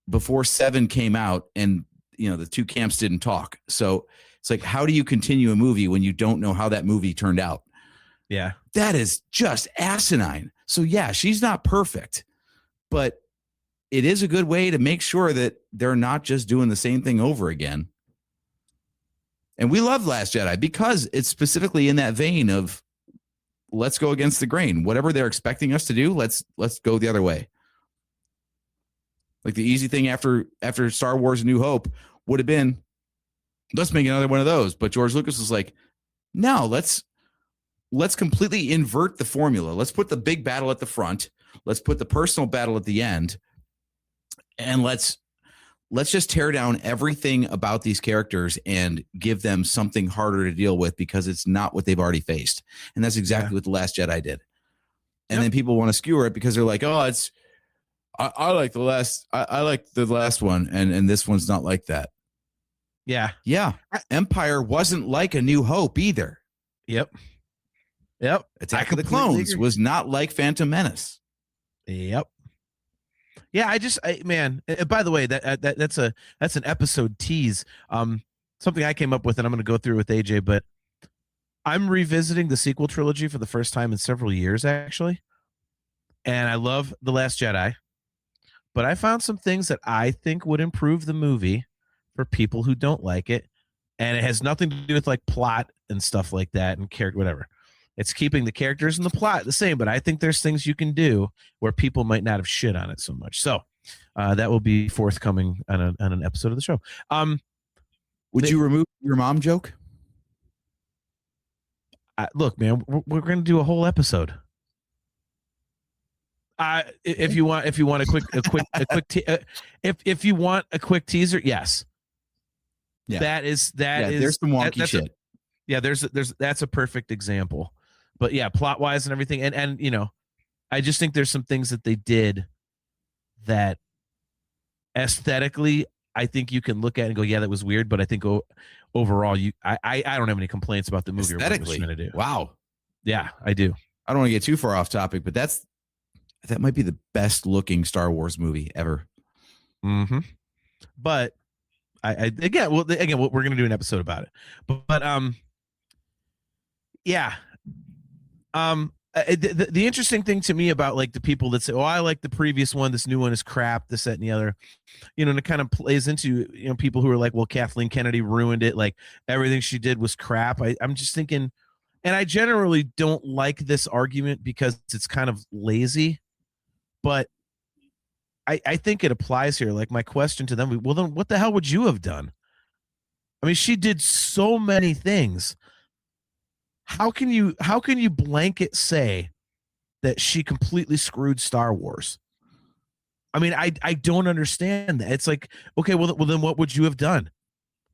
before 7 came out, and, the two camps didn't talk. So it's like, how do you continue a movie when you don't know how that movie turned out? Yeah. That is just asinine. So yeah, she's not perfect, but it is a good way to make sure that they're not just doing the same thing over again. And we love Last Jedi because it's specifically in that vein of let's go against the grain. Whatever they're expecting us to do, let's go the other way. Like the easy thing after Star Wars A New Hope would have been, let's make another one of those. But George Lucas was like, no, let's completely invert the formula. Let's put the big battle at the front. Let's put the personal battle at the end. And let's just tear down everything about these characters and give them something harder to deal with because it's not what they've already faced. And that's exactly what The Last Jedi did. And then people want to skewer it because they're like, oh, I like the last one, and this one's not like that. Yeah. Yeah. Empire wasn't like A New Hope either. Yep. Attack of the Clones was not like Phantom Menace. Yep. Yeah, man. By the way, that's an episode tease. Something I came up with, and I'm going to go through with AJ. But I'm revisiting the sequel trilogy for the first time in several years, actually. And I love The Last Jedi, but I found some things that I think would improve the movie for people who don't like it, and it has nothing to do with like plot and stuff like that and character, whatever. It's keeping the characters and the plot the same, but I think there's things you can do where people might not have shit on it so much. So that will be forthcoming on an episode of the show. Would you remove your mom joke? Look, man, we're going to do a whole episode. If you want a quick if you want a quick teaser, yes. Yeah. That is there's some wonky shit. That's a perfect example. But yeah, plot wise and everything, and I just think there's some things that they did that aesthetically I think you can look at and go, yeah, that was weird. But I think overall, I don't have any complaints about the movie. Aesthetically, trying to do. Wow. Yeah, I do. I don't want to get too far off topic, but that might be the best looking Star Wars movie ever. Mm-hmm. But again, we're going to do an episode about it. But yeah. The interesting thing to me about like the people that say, oh, I like the previous one, this new one is crap, this, that, and the other, and it kind of plays into, people who are like, well, Kathleen Kennedy ruined it. Like everything she did was crap. I'm just thinking, and I generally don't like this argument because it's kind of lazy, but I think it applies here. Like my question to them, well, then what the hell would you have done? I mean, she did so many things. How can you blanket say that she completely screwed Star Wars? I mean, I don't understand that. It's like, okay, well then what would you have done?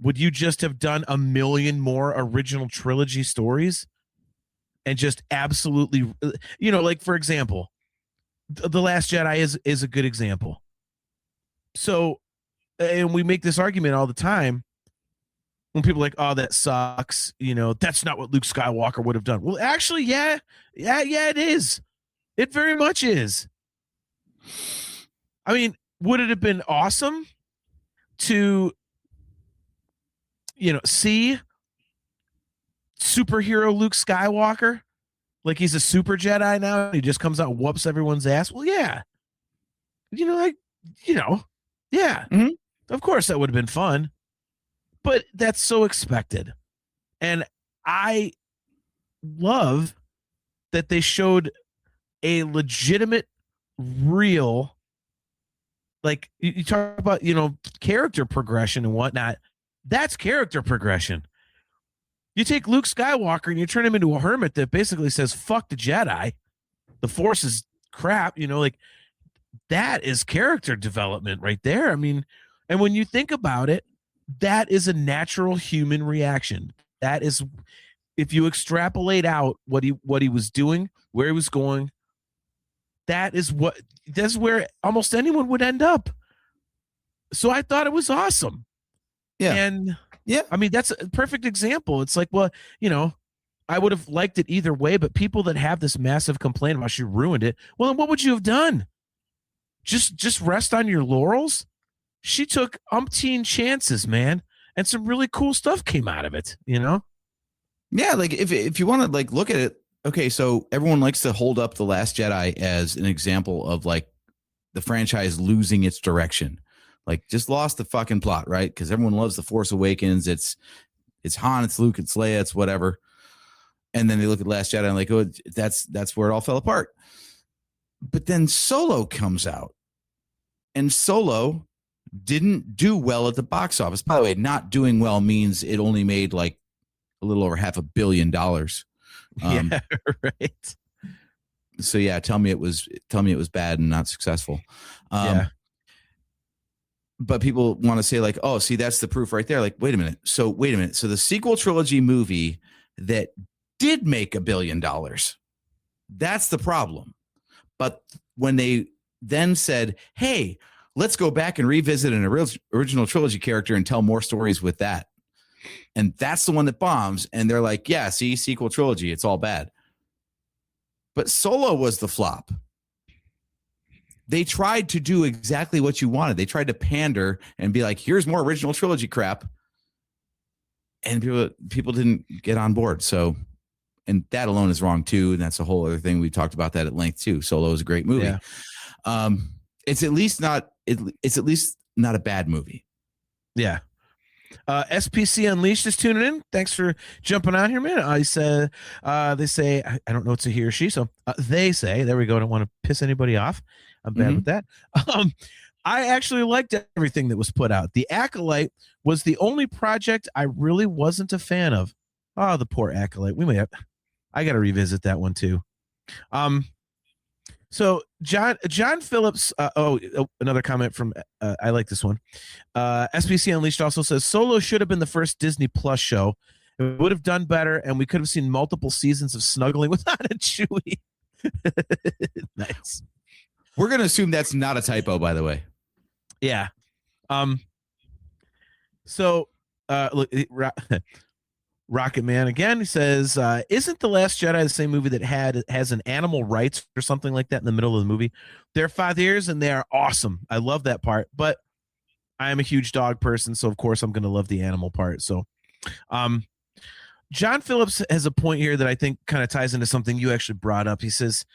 Would you just have done a million more original trilogy stories and just absolutely, like for example, The Last Jedi is a good example. So, and we make this argument all the time. When people are like, oh, that sucks, that's not what Luke Skywalker would have done. Well, actually, yeah, it is. It very much is. I mean, would it have been awesome to, see superhero Luke Skywalker? Like he's a super Jedi now. And he just comes out and whoops everyone's ass. Well, yeah. Yeah. Mm-hmm. Of course that would have been fun. But that's so expected. And I love that they showed a legitimate real, like you talk about, character progression and whatnot. That's character progression. You take Luke Skywalker and you turn him into a hermit that basically says, fuck the Jedi. The Force is crap, like that is character development right there. I mean, and when you think about it, that is a natural human reaction. That is, if you extrapolate out what he was doing, where he was going, that's where almost anyone would end up. So I thought it was awesome. Yeah. And yeah, I mean, that's a perfect example. It's like, well, I would have liked it either way, but people that have this massive complaint about she ruined it, well, then what would you have done? Just rest on your laurels? She took umpteen chances, man, and some really cool stuff came out of it, Yeah, like if you want to like look at it, okay, so everyone likes to hold up The Last Jedi as an example of like the franchise losing its direction. Like just lost the fucking plot, right? Because everyone loves The Force Awakens. It's Han, it's Luke, it's Leia, it's whatever. And then they look at Last Jedi and like, oh, that's where it all fell apart. But then Solo comes out, and Solo didn't do well at the box office. By the way, not doing well means it only made like a little over $500 million. Yeah, right. So yeah, tell me it was bad and not successful. Yeah. But people want to say like, oh, see, that's the proof right there. Like, wait a minute. So the sequel trilogy movie that did make $1 billion, that's the problem. But when they then said, hey, let's go back and revisit an original trilogy character and tell more stories with that, and that's the one that bombs, and they're like, yeah, see, sequel trilogy, it's all bad. But Solo was the flop. They tried to do exactly what you wanted. They tried to pander and be like, here's more original trilogy crap. And people didn't get on board. So, and that alone is wrong too. And that's a whole other thing. We talked about that at length too. Solo is a great movie. Yeah. It's at least not a bad movie. Yeah. SPC Unleashed is tuning in. Thanks for jumping on here, man. They say, I don't know it's a he or she. So they say, there we go. I don't want to piss anybody off. I'm bad with that. I actually liked everything that was put out. The Acolyte was the only project I really wasn't a fan of. Oh, the poor Acolyte. I got to revisit that one too. So John Phillips. Another comment from I like this one. SPC Unleashed also says Solo should have been the first Disney Plus show. It would have done better, and we could have seen multiple seasons of snuggling with Han and Chewie. Nice. We're going to assume that's not a typo, by the way. Yeah. So look, Rocket Man again, he says, isn't The Last Jedi the same movie that has an animal rights or something like that in the middle of the movie? They're 5 years and they are awesome. I love that part, but I am a huge dog person, so of course I'm going to love the animal part. So John Phillips has a point here that I think kind of ties into something you actually brought up. He says,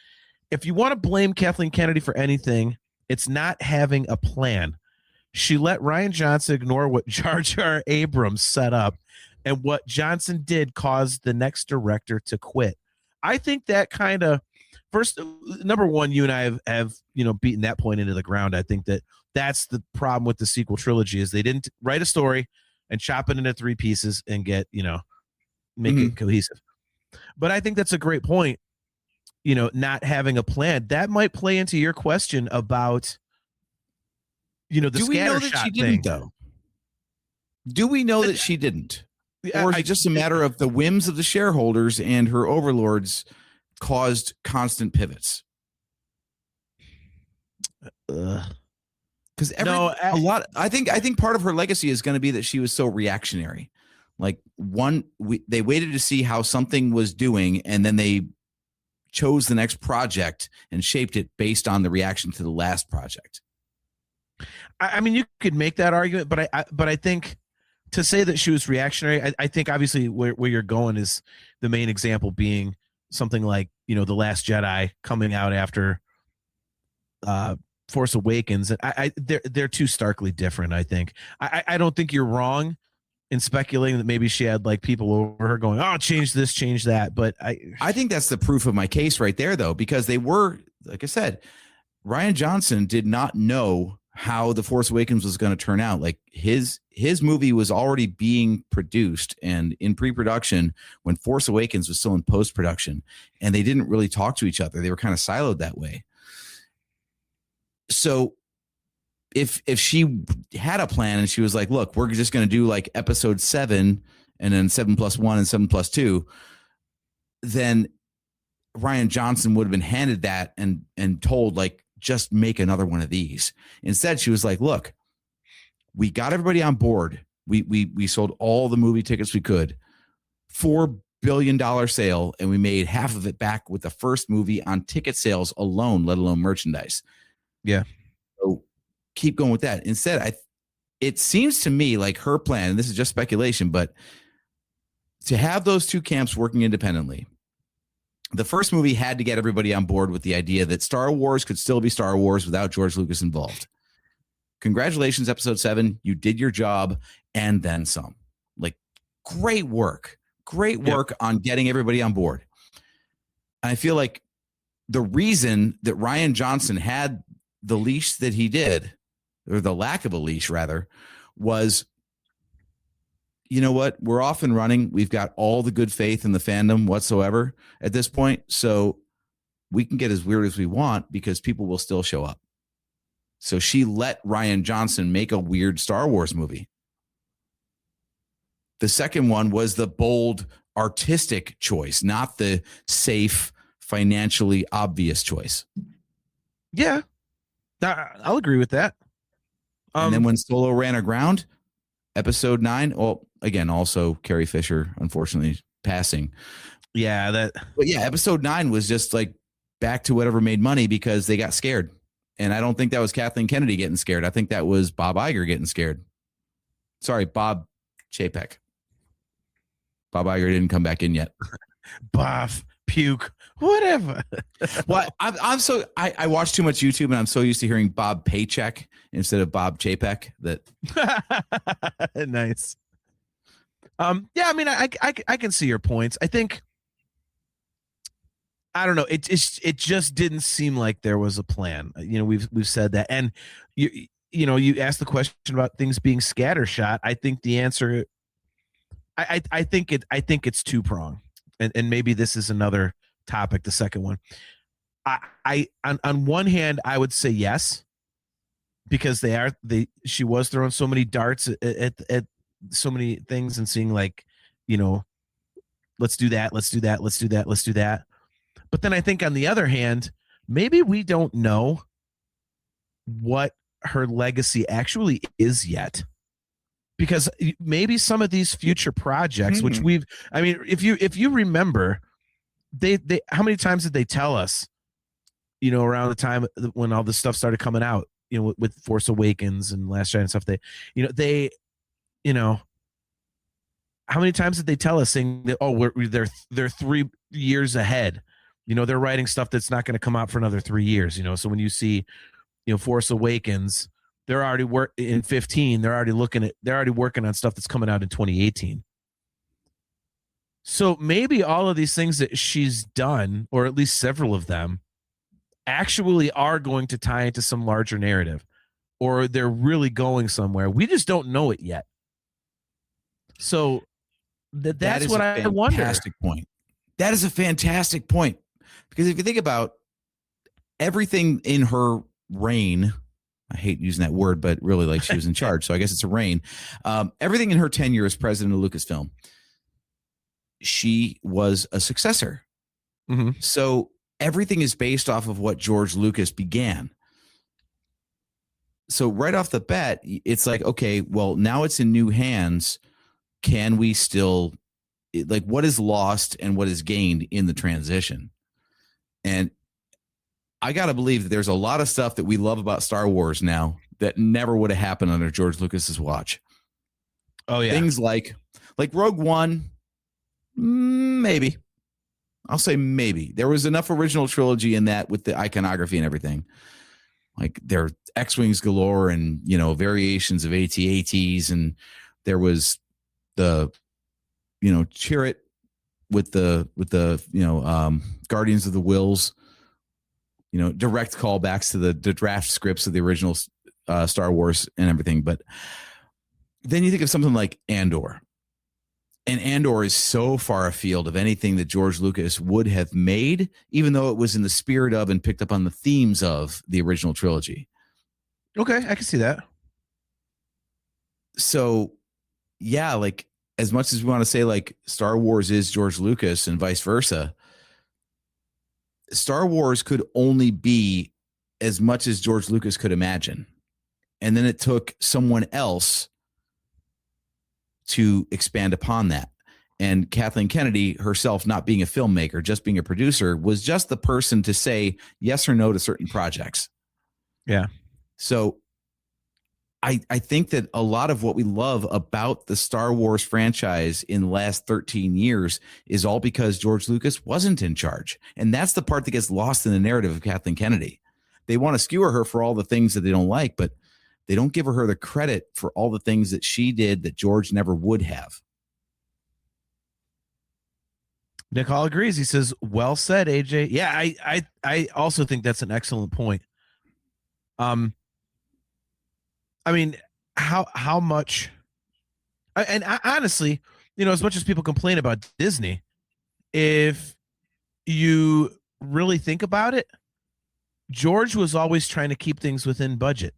if you want to blame Kathleen Kennedy for anything, it's not having a plan. She let Rian Johnson ignore what Jar Jar Abrams set up, and what Johnson did caused the next director to quit. I think that kind of first, number one, you and I have beaten that point into the ground. I think that's the problem with the sequel trilogy is they didn't write a story and chop it into 3 pieces and get, make it cohesive. But I think that's a great point. Not having a plan that might play into your question about, the Do we know that scattershot she thing. didn't though? Do we know that she didn't? Or is it just a matter of the whims of the shareholders and her overlords caused constant pivots? Because I think part of her legacy is going to be that she was so reactionary. Like they waited to see how something was doing, and then they chose the next project and shaped it based on the reaction to the last project. I mean, you could make that argument, but I think to say that she was reactionary, I think obviously where you're going is the main example being something like, The Last Jedi coming out after Force Awakens. They're too starkly different, I think. I don't think you're wrong in speculating that maybe she had like people over her going, oh, change this, change that. But I think that's the proof of my case right there, though, because they were, like I said, Rian Johnson did not know how The Force Awakens was going to turn out. Like his movie was already being produced and in pre-production when Force Awakens was still in post-production, and they didn't really talk to each other. They were kind of siloed that way. So if she had a plan and she was like, look, we're just going to do like episode 7 and then 7+1 and 7+2, then Rian Johnson would have been handed that and told, like, just make another one of these. Instead, she was like, look, we got everybody on board. We sold all the movie tickets we could. $4 billion sale, and we made half of it back with the first movie on ticket sales alone, let alone merchandise. Yeah. So keep going with that. Instead, it seems to me like her plan, and this is just speculation, but to have those two camps working independently. The first movie had to get everybody on board with the idea that Star Wars could still be Star Wars without George Lucas involved. Congratulations, episode 7. You did your job and then some. Like, great work. Great work on getting everybody on board. And I feel like the reason that Rian Johnson had the leash that he did, or the lack of a leash rather, was, you know what? We're off and running. We've got all the good faith in the fandom whatsoever at this point. So we can get as weird as we want because people will still show up. So she let Rian Johnson make a weird Star Wars movie. The second one was the bold artistic choice, not the safe, financially obvious choice. Yeah, I'll agree with that. And then when Solo ran aground, episode 9, well, again, also Carrie Fisher, unfortunately, passing. Yeah, But yeah, episode 9 was just like back to whatever made money because they got scared. And I don't think that was Kathleen Kennedy getting scared. I think that was Bob Iger getting scared. Sorry, Bob Chapek. Bob Iger didn't come back in yet. Boff, puke, whatever. Well, I watch too much YouTube, and I'm so used to hearing Bob Paycheck instead of Bob Chapek that. Nice. Yeah, I mean, I can see your points. I think, I don't know. It just didn't seem like there was a plan. You know, we've said that, and you asked the question about things being scattershot. I think the answer, I think it's two-pronged, and maybe this is another topic. The second one, on one hand, I would say yes, because she was throwing so many darts at so many things and seeing, like, let's do that, let's do that, let's do that, let's do that. But then I think on the other hand, maybe we don't know what her legacy actually is yet, because maybe some of these future projects, which if you remember, they how many times did they tell us, around the time when all this stuff started coming out, with Force Awakens and Last Jedi and stuff, how many times did they tell us, saying that, they're 3 years ahead, they're writing stuff that's not going to come out for another 3 years, so when you see, Force Awakens, they're already in 15, they're already working on stuff that's coming out in 2018. So maybe all of these things that she's done, or at least several of them, actually are going to tie into some larger narrative, or they're really going somewhere. We just don't know it yet. So that's what I wonder. Fantastic point. That is a fantastic point, because if you think about everything in her reign, I hate using that word, but really, like, she was in charge, so I guess it's a reign. Everything in her tenure as president of Lucasfilm, she was a successor. Mm-hmm. So everything is based off of what George Lucas began. So right off the bat, it's like, okay, well, now it's in new hands. Can we still, like, what is lost and what is gained in the transition? And I got to believe that there's a lot of stuff that we love about Star Wars now that never would have happened under George Lucas's watch. Oh yeah. Things like Rogue One, maybe. I'll say maybe. There was enough original trilogy in that with the iconography and everything. Like, there are X-Wings galore and, variations of AT-ATs, and there was the, Chirrut with the Guardians of the Wills, direct callbacks to the draft scripts of the original Star Wars and everything. But then you think of something like Andor. And Andor is so far afield of anything that George Lucas would have made, even though it was in the spirit of and picked up on the themes of the original trilogy. Okay, I can see that. So, yeah, like as much as we want to say like Star Wars is George Lucas and vice versa, Star Wars could only be as much as George Lucas could imagine. And then it took someone else to expand upon that. And Kathleen Kennedy herself, not being a filmmaker, just being a producer, was just the person to say yes or no to certain projects. Yeah. So I think that a lot of what we love about the Star Wars franchise in the last 13 years is all because George Lucas wasn't in charge. And that's the part that gets lost in the narrative of Kathleen Kennedy. They want to skewer her for all the things that they don't like, but they don't give her the credit for all the things that she did that George never would have. Nick Hall agrees. He says, well said, AJ. Yeah, I also think that's an excellent point. I mean, how much, and honestly, as much as people complain about Disney, if you really think about it, George was always trying to keep things within budget.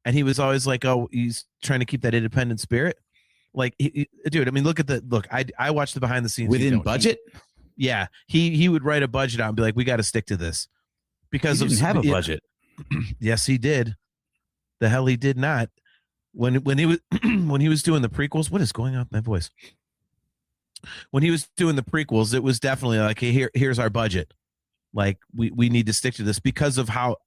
And he was always like, oh, he's trying to keep that independent spirit. Like, dude, I mean, look, I watched the behind the scenes. Within budget? He would write a budget out and be like, we got to stick to this. Because he didn't have a budget. Yes, he did. The hell he did not. When he was when he was doing the prequels, what is going on with my voice? When he was doing the prequels, it was definitely like, hey, here's our budget. Like we need to stick to this because of how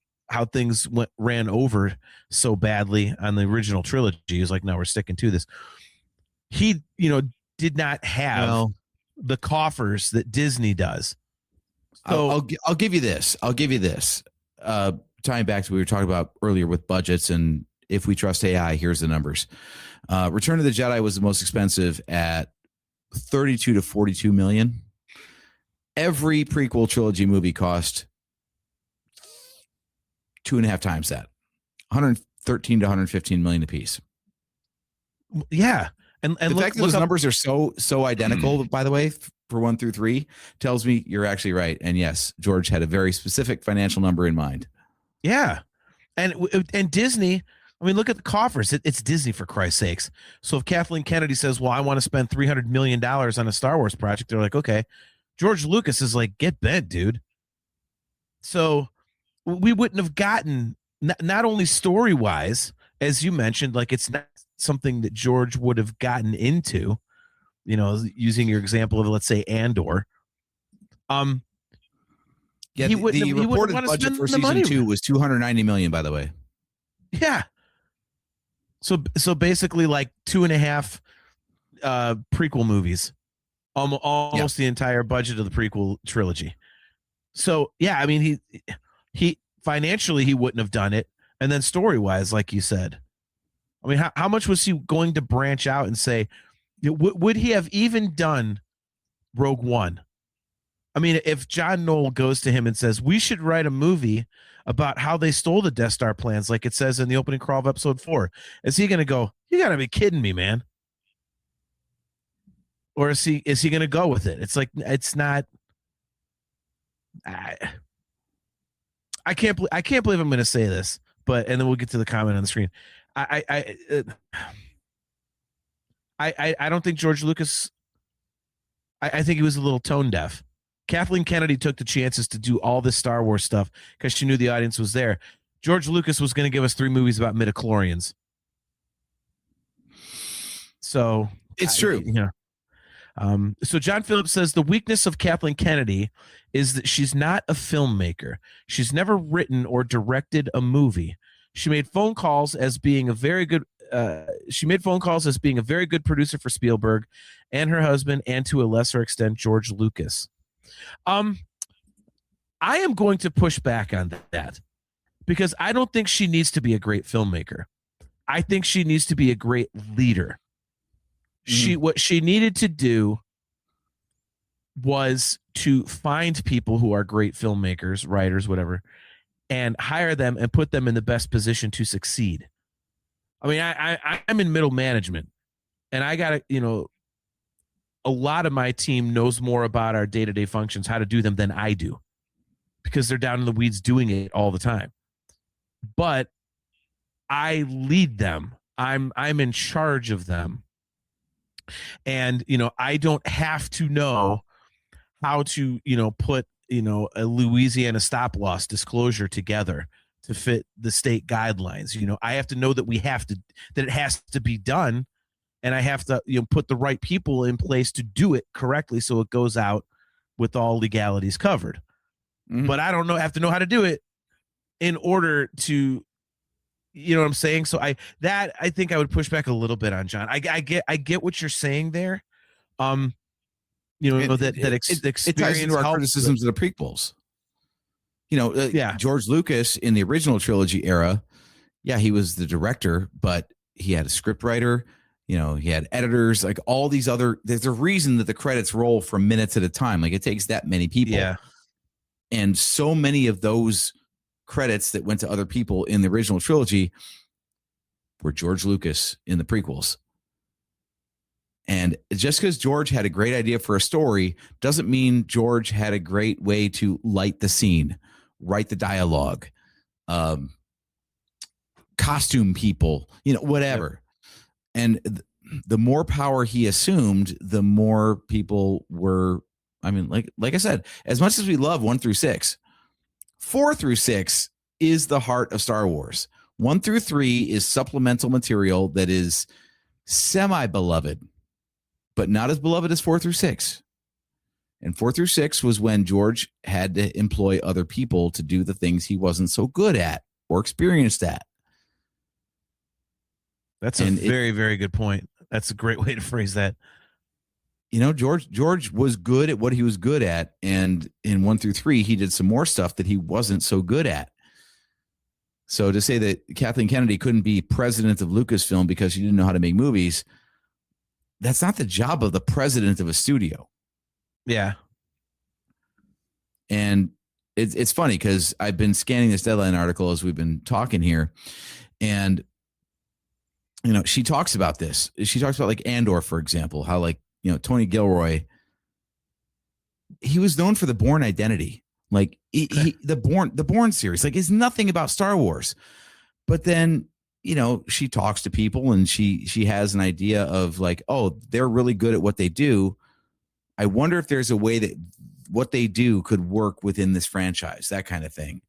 things ran over so badly on the original trilogy. He was like, no, we're sticking to this. He, did not have the coffers that Disney does. So I'll give you this. Tying back to what we were talking about earlier with budgets and if we trust AI, here's the numbers. Return of the Jedi was the most expensive at 32 to 42 million. Every prequel trilogy movie cost 2.5 times that, 113 to 115 million apiece. Yeah. And the fact that those numbers are so identical, by the way, for 1 through 3 tells me you're actually right. And yes, George had a very specific financial number in mind. Yeah. And Disney, I mean, look at the coffers. It's Disney, for Christ's sakes. So if Kathleen Kennedy says, well, I want to spend $300 million on a Star Wars project, they're like, okay. George Lucas is like, get bent, dude. So we wouldn't have gotten, not only story-wise, as you mentioned, like it's not something that George would have gotten into, using your example of, let's say, Andor. Yeah, the reported budget for season 2 was 290 million, by the way. Yeah. So basically like 2.5 prequel movies, almost the entire budget of the prequel trilogy. So yeah, I mean he financially he wouldn't have done it, and then story wise, like you said, I mean how much was he going to branch out and say? Would he have even done Rogue One? I mean, if John Knoll goes to him and says, we should write a movie about how they stole the Death Star plans, like it says in the opening crawl of episode 4, is he going to go, you got to be kidding me, man? Or is he going to go with it? It's like, it's not, I can't believe I'm going to say this, and then we'll get to the comment on the screen. I don't think George Lucas, I think he was a little tone deaf. Kathleen Kennedy took the chances to do all this Star Wars stuff because she knew the audience was there. George Lucas was going to give us 3 movies about midichlorians. So it's true. So John Phillips says the weakness of Kathleen Kennedy is that she's not a filmmaker. She's never written or directed a movie. She made phone calls as being a very good producer for Spielberg and her husband, and to a lesser extent, George Lucas. I am going to push back on that because I don't think she needs to be a great filmmaker. I think she needs to be a great leader. What she needed to do was to find people who are great filmmakers, writers, whatever, and hire them and put them in the best position to succeed. I mean, I'm in middle management, and I got to, you know, a lot of my team knows more about our day-to-day functions, how to do them, than I do, because they're down in the weeds doing it all the time. But I lead them. I'm in charge of them. And, you know, I don't have to know how to, you know, put, you know, a Louisiana stop loss disclosure together to fit the state guidelines. You know, I have to know that that it has to be done, and I have to, you know, put the right people in place to do it correctly so it goes out with all legalities covered. Mm-hmm. But I don't have to know how to do it in order to, you know what I'm saying? So I think I would push back a little bit on John. I get what you're saying there. You know, that experience it ties into our criticisms of the prequels. You know, George Lucas in the original trilogy era, he was the director, but he had a script writer. You know, he had editors, like all these other. There's a reason that the credits roll for minutes at a time. Like it takes that many people. Yeah. And so many of those credits that went to other people in the original trilogy were George Lucas in the prequels. And just because George had a great idea for a story doesn't mean George had a great way to light the scene, write the dialogue, costume people, you know, whatever. Yep. And the more power he assumed, the more people were, I mean, like I said, as much as we love 1 through 6, 4 through 6 is the heart of Star Wars. 1 through 3 is supplemental material that is semi-beloved, but not as beloved as 4 through 6. And 4 through 6 was when George had to employ other people to do the things he wasn't so good at or experienced at. That's a very, very good point. That's a great way to phrase that. You know, George was good at what he was good at. And in 1 through 3, he did some more stuff that he wasn't so good at. So to say that Kathleen Kennedy couldn't be president of Lucasfilm because she didn't know how to make movies, that's not the job of the president of a studio. Yeah. And it's funny because I've been scanning this Deadline article as we've been talking here. And, you know, she talks about this. She talks about like Andor, for example, how like, you know, Tony Gilroy, he was known for the Bourne identity. Like the Bourne series, like is nothing about Star Wars. But then, you know, she talks to people and she has an idea of like, oh, they're really good at what they do. I wonder if there's a way that what they do could work within this franchise, that kind of thing.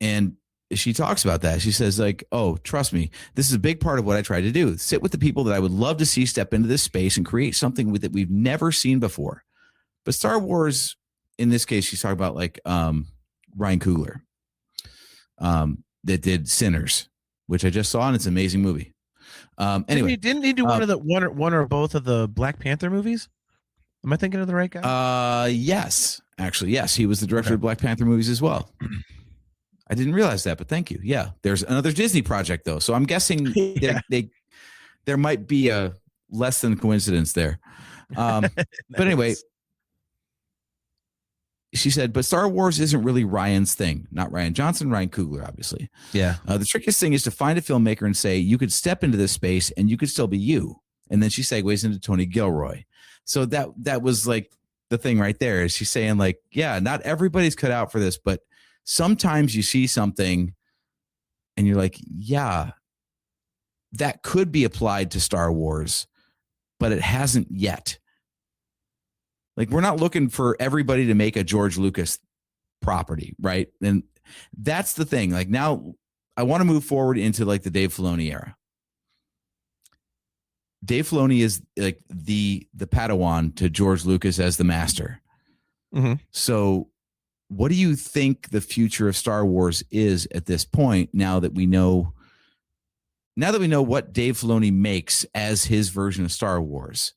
And she talks about that. She says like, oh, trust me, this is a big part of what I try to do. Sit with the people that I would love to see step into this space and create something with it we've never seen before. But Star Wars, in this case, she's talking about like Ryan Coogler that did Sinners, which I just saw, and it's an amazing movie. Anyway, didn't he do one or both of the Black Panther movies? Am I thinking of the right guy? Yes, actually, yes. He was the director of Black Panther movies as well. I didn't realize that, but thank you. Yeah, there's another Disney project though, so I'm guessing there might be a less than coincidence there. But anyway, she said, but Star Wars isn't really Ryan's thing. Not Ryan Johnson, Ryan Coogler, obviously. Yeah. The trickiest thing is to find a filmmaker and say, you could step into this space and you could still be you. And then she segues into Tony Gilroy. So that was like the thing right there is she's saying like, yeah, not everybody's cut out for this, but sometimes you see something and you're like, yeah, that could be applied to Star Wars, but it hasn't yet. Like, we're not looking for everybody to make a George Lucas property, right? And that's the thing. Like, now I want to move forward into like the Dave Filoni era. Dave Filoni is like the Padawan to George Lucas as the master. Mm-hmm. So what do you think the future of Star Wars is at this point, now that we know what Dave Filoni makes as his version of Star Wars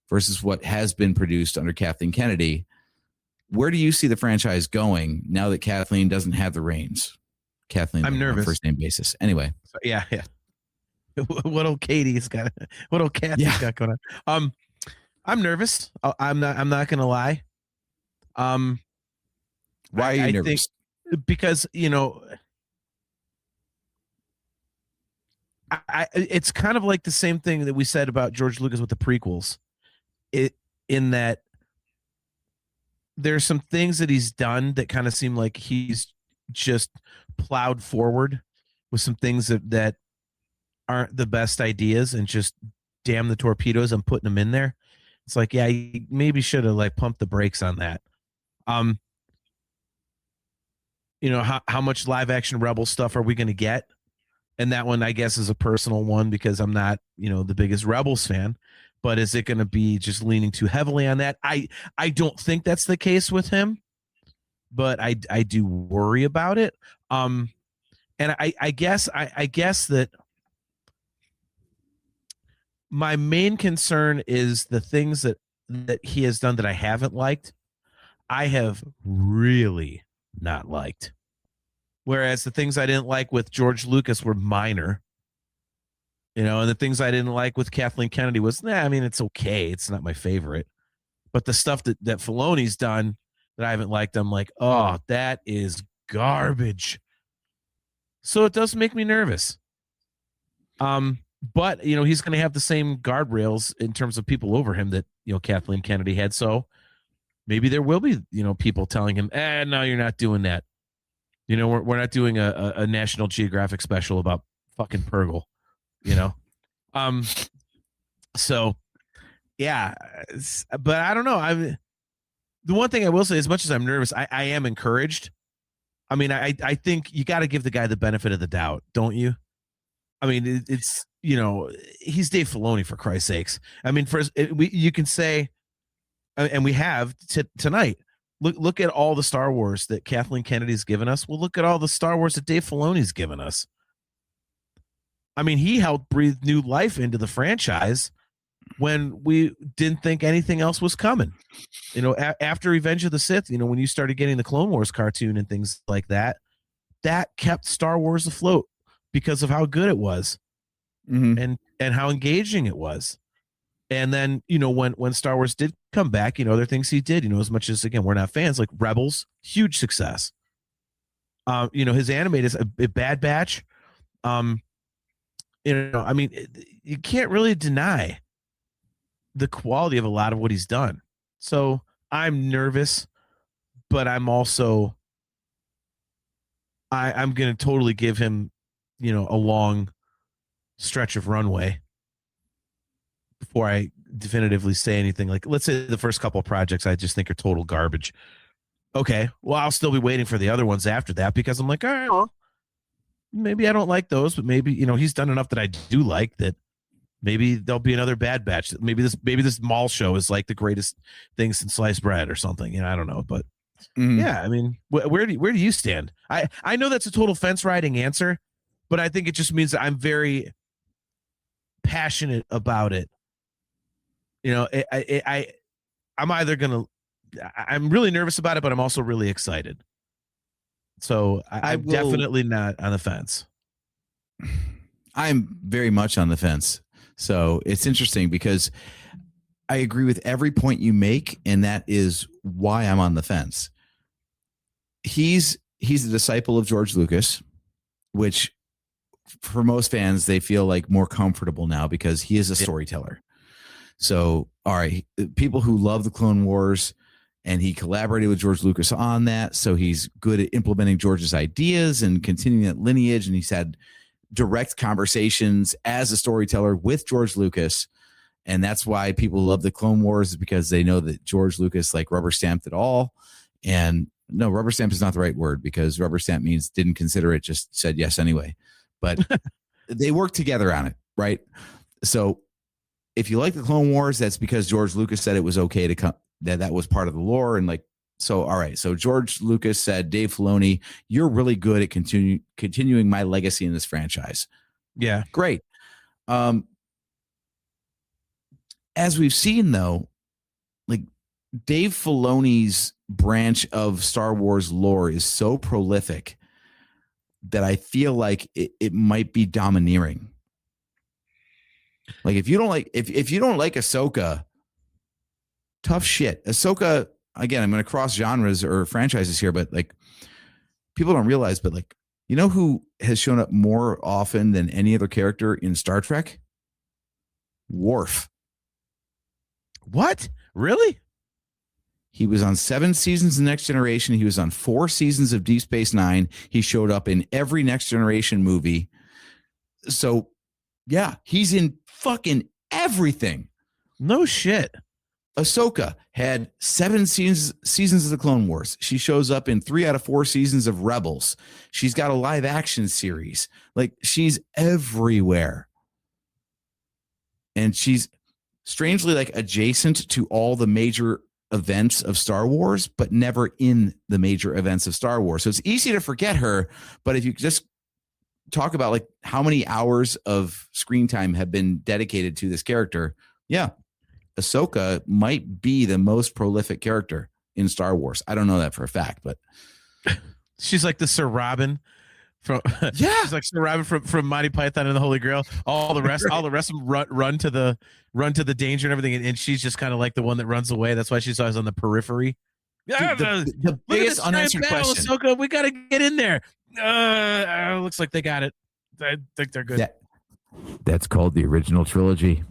versus what has been produced under Kathleen Kennedy? Where do you see the franchise going now that Kathleen doesn't have the reins? Kathleen, I'm nervous. On a first name basis. Anyway. Yeah. What old Katie's got? What old Kathy's got going on? I'm nervous. I'm not going to lie. Why are you nervous? because it's kind of like the same thing that we said about George Lucas with the prequels. In that there's some things that he's done that kind of seem like he's just plowed forward with some things that aren't the best ideas and just damn the torpedoes, I'm putting them in there. It's like, yeah, you maybe should have like pumped the brakes on that. How much live action Rebel stuff are we going to get? And that one, I guess, is a personal one because I'm not, the biggest Rebels fan. But is it going to be just leaning too heavily on that? I don't think that's the case with him, but I do worry about it. And I guess that my main concern is the things that he has done that I haven't liked. I have really not liked. Whereas the things I didn't like with George Lucas were minor. And the things I didn't like with Kathleen Kennedy was, it's okay. It's not my favorite. But the stuff that Filoni's done that I haven't liked, I'm like, oh, that is garbage. So it does make me nervous. But, he's going to have the same guardrails in terms of people over him that, Kathleen Kennedy had. So maybe there will be, people telling him, no, you're not doing that. We're not doing a National Geographic special about fucking Purgle. So yeah, but I don't know. The one thing I will say, as much as I'm nervous, I am encouraged. I think you got to give the guy the benefit of the doubt, don't you? It's he's Dave Filoni, for Christ's sakes. You can say, and we have tonight. Look at all the Star Wars that Kathleen Kennedy's given us. Well, look at all the Star Wars that Dave Filoni's given us. He helped breathe new life into the franchise when we didn't think anything else was coming. After Revenge of the Sith, when you started getting the Clone Wars cartoon and things like that, that kept Star Wars afloat because of how good it was, and how engaging it was. And then, when Star Wars did come back, other things he did, as much as, again, we're not fans, like Rebels, huge success. His animated is a Bad Batch. You can't really deny the quality of a lot of what he's done. So I'm nervous, but I'm also, I'm going to totally give him, a long stretch of runway before I definitively say anything. Like, let's say the first couple of projects I just think are total garbage. Okay, well, I'll still be waiting for the other ones after that because I'm like, all right, well, maybe I don't like those, but maybe, he's done enough that I do like that. Maybe there'll be another Bad Batch. Maybe this mall show is like the greatest thing since sliced bread or something. I don't know, but yeah, where do you stand? I know that's a total fence riding answer, but I think it just means that I'm very passionate about it. I'm either gonna, I'm really nervous about it, but I'm also really excited. So I'm definitely not on the fence. I'm very much on the fence. So it's interesting because I agree with every point you make, and that is why I'm on the fence. He's a disciple of George Lucas, which for most fans, they feel like more comfortable now because he is a storyteller. So, all right, people who love the Clone Wars, and he collaborated with George Lucas on that. So he's good at implementing George's ideas and continuing that lineage. And he's had direct conversations as a storyteller with George Lucas. And that's why people love the Clone Wars, because they know that George Lucas like rubber stamped it all. And no, rubber stamp is not the right word, because rubber stamp means didn't consider it, just said yes anyway. But they worked together on it, right? So if you like the Clone Wars, that's because George Lucas said it was okay to come, that was part of the lore. And like, so, all right. So George Lucas said, Dave Filoni, you're really good at continuing my legacy in this franchise. Yeah. Great. As we've seen, though, like Dave Filoni's branch of Star Wars lore is so prolific that I feel like it might be domineering. Like if you don't like Ahsoka, tough shit. Ahsoka, again, I'm going to cross genres or franchises here, but like people don't realize, but like, you know who has shown up more often than any other character in Star Trek? Worf. What? Really? He was on 7 seasons of Next Generation. He was on 4 seasons of Deep Space Nine. He showed up in every Next Generation movie. So, yeah, he's in fucking everything. No shit. Ahsoka had 7 seasons of the Clone Wars. She shows up in 3 out of 4 seasons of Rebels. She's got a live action series. Like, she's everywhere. And she's strangely like adjacent to all the major events of Star Wars, but never in the major events of Star Wars. So it's easy to forget her. But if you just talk about like how many hours of screen time have been dedicated to this character, yeah, Ahsoka might be the most prolific character in Star Wars. I don't know that for a fact, but she's like the Sir Robin from she's like Sir Robin from Monty Python and the Holy Grail. All the rest of them run to the danger and everything, and she's just kind of like the one that runs away. That's why she's always on the periphery. The biggest unanswered question. Ahsoka, we gotta get in there. Looks like they got it. I think they're good. That's called the original trilogy.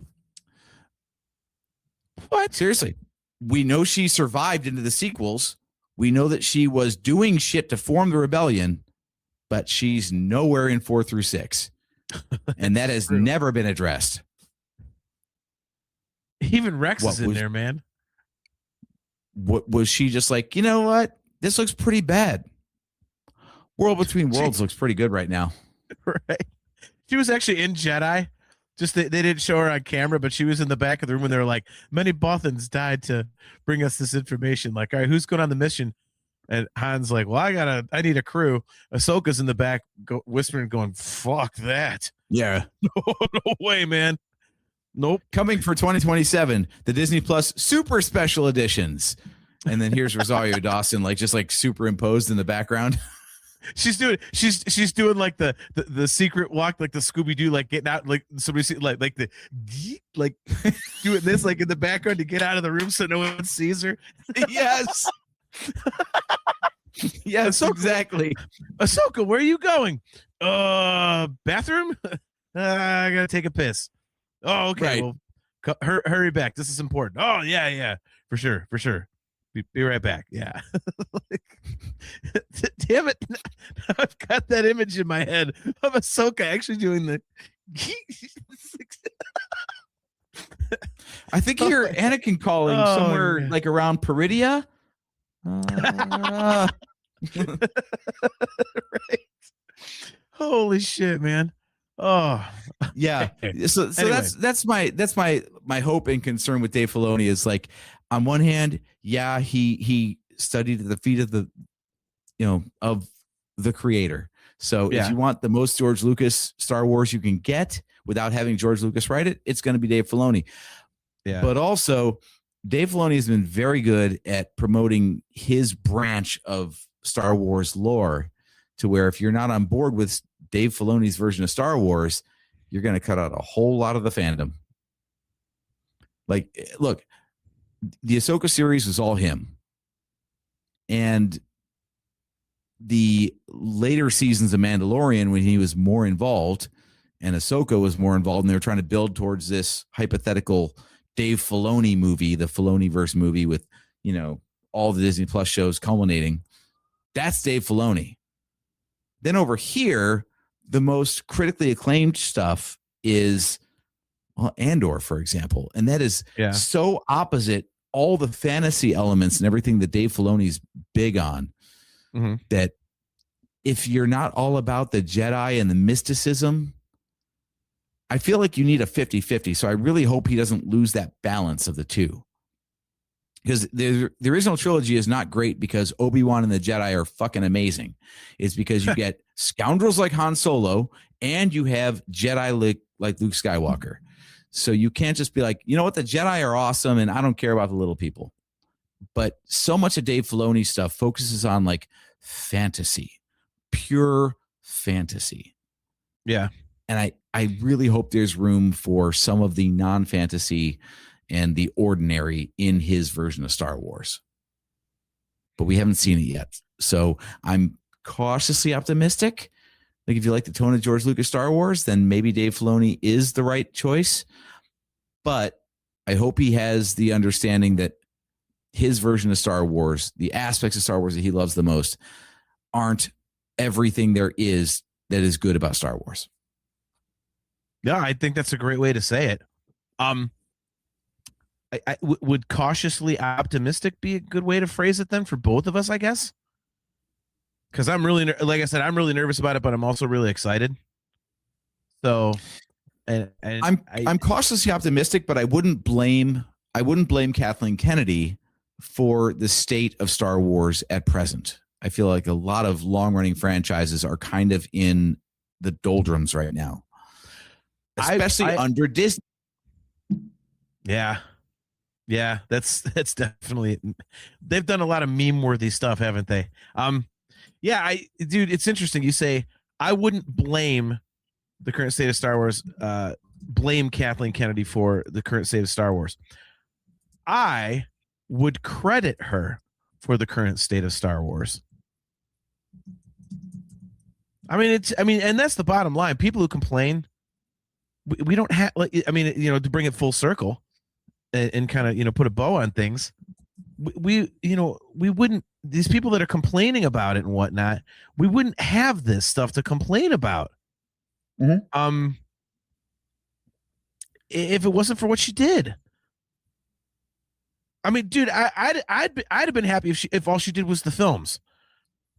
What? Seriously. We know she survived into the sequels. We know that she was doing shit to form the rebellion, but she's nowhere in 4 through 6. And that has never been addressed. Even Rex is in there, man. What was she just like, you know what? This looks pretty bad. World Between Worlds looks pretty good right now. Right. She was actually in Jedi. Just they didn't show her on camera, but she was in the back of the room when they were like, many Bothans died to bring us this information. Like, all right, who's going on the mission? And Han's like, well, I need a crew. Ahsoka's in the back whispering, going, fuck that. Yeah. No way, man. Nope. Coming for 2027, the Disney Plus super special editions. And then here's Rosario Dawson, like just like superimposed in the background. She's doing like the secret walk, like the Scooby-Doo, like getting out, like somebody see, like the like doing this like in the background to get out of the room so no one sees her. Yes. Yes, Ahsoka, exactly. Ahsoka, where are you going? Bathroom? I gotta take a piss. Oh, okay. Right. Well, hurry back. This is important. Oh, yeah, for sure. Be right back. Yeah. Damn it. I've got that image in my head of Ahsoka actually doing the. I think you're Anakin calling somewhere like around Peridia. Right. Holy shit, man. Oh yeah. So Anyway. that's my hope and concern with Dave Filoni is like, on one hand, yeah, he studied at the feet of of the creator. So if you want the most George Lucas Star Wars you can get without having George Lucas write it, it's going to be Dave Filoni. Yeah. But also, Dave Filoni has been very good at promoting his branch of Star Wars lore to where if you're not on board with Dave Filoni's version of Star Wars, you're going to cut out a whole lot of the fandom. Like, look, the Ahsoka series was all him. And the later seasons of Mandalorian, when he was more involved and Ahsoka was more involved, and they were trying to build towards this hypothetical Dave Filoni movie, the Filoniverse movie with, all the Disney Plus shows culminating. That's Dave Filoni. Then over here, the most critically acclaimed stuff is Andor, for example. And that is so opposite all the fantasy elements and everything that Dave Filoni's big on, that if you're not all about the Jedi and the mysticism, I feel like you need a 50-50. So I really hope he doesn't lose that balance of the two. Because the original trilogy is not great because Obi-Wan and the Jedi are fucking amazing. It's because you get scoundrels like Han Solo and you have Jedi like Luke Skywalker. So you can't just be like, you know what, the Jedi are awesome and I don't care about the little people. But so much of Dave Filoni stuff focuses on like fantasy, pure fantasy. Yeah. And I really hope there's room for some of the non-fantasy and the ordinary in his version of Star Wars. But we haven't seen it yet. So I'm cautiously optimistic. Like if you like the tone of George Lucas Star Wars, then maybe Dave Filoni is the right choice. But I hope he has the understanding that his version of Star Wars, the aspects of Star Wars that he loves the most, aren't everything there is that is good about Star Wars. Yeah, I think that's a great way to say it. Would cautiously optimistic be a good way to phrase it then for both of us, I guess? Because I'm really, like I said, I'm really nervous about it, but I'm also really excited. So, I'm cautiously optimistic, but I wouldn't blame Kathleen Kennedy for the state of Star Wars at present. I feel like a lot of long-running franchises are kind of in the doldrums right now, especially under Disney. Yeah, that's definitely, they've done a lot of meme-worthy stuff, haven't they? Yeah, dude, it's interesting. You say I wouldn't blame the current state of Star Wars, blame Kathleen Kennedy for the current state of Star Wars. I would credit her for the current state of Star Wars. I mean, and that's the bottom line. People who complain, we don't have, like, I mean, to bring it full circle and kind of, put a bow on things, we wouldn't, these people that are complaining about it and whatnot, we wouldn't have this stuff to complain about. Mm-hmm. If it wasn't for what she did. I mean, dude, I'd have been happy if all she did was the films.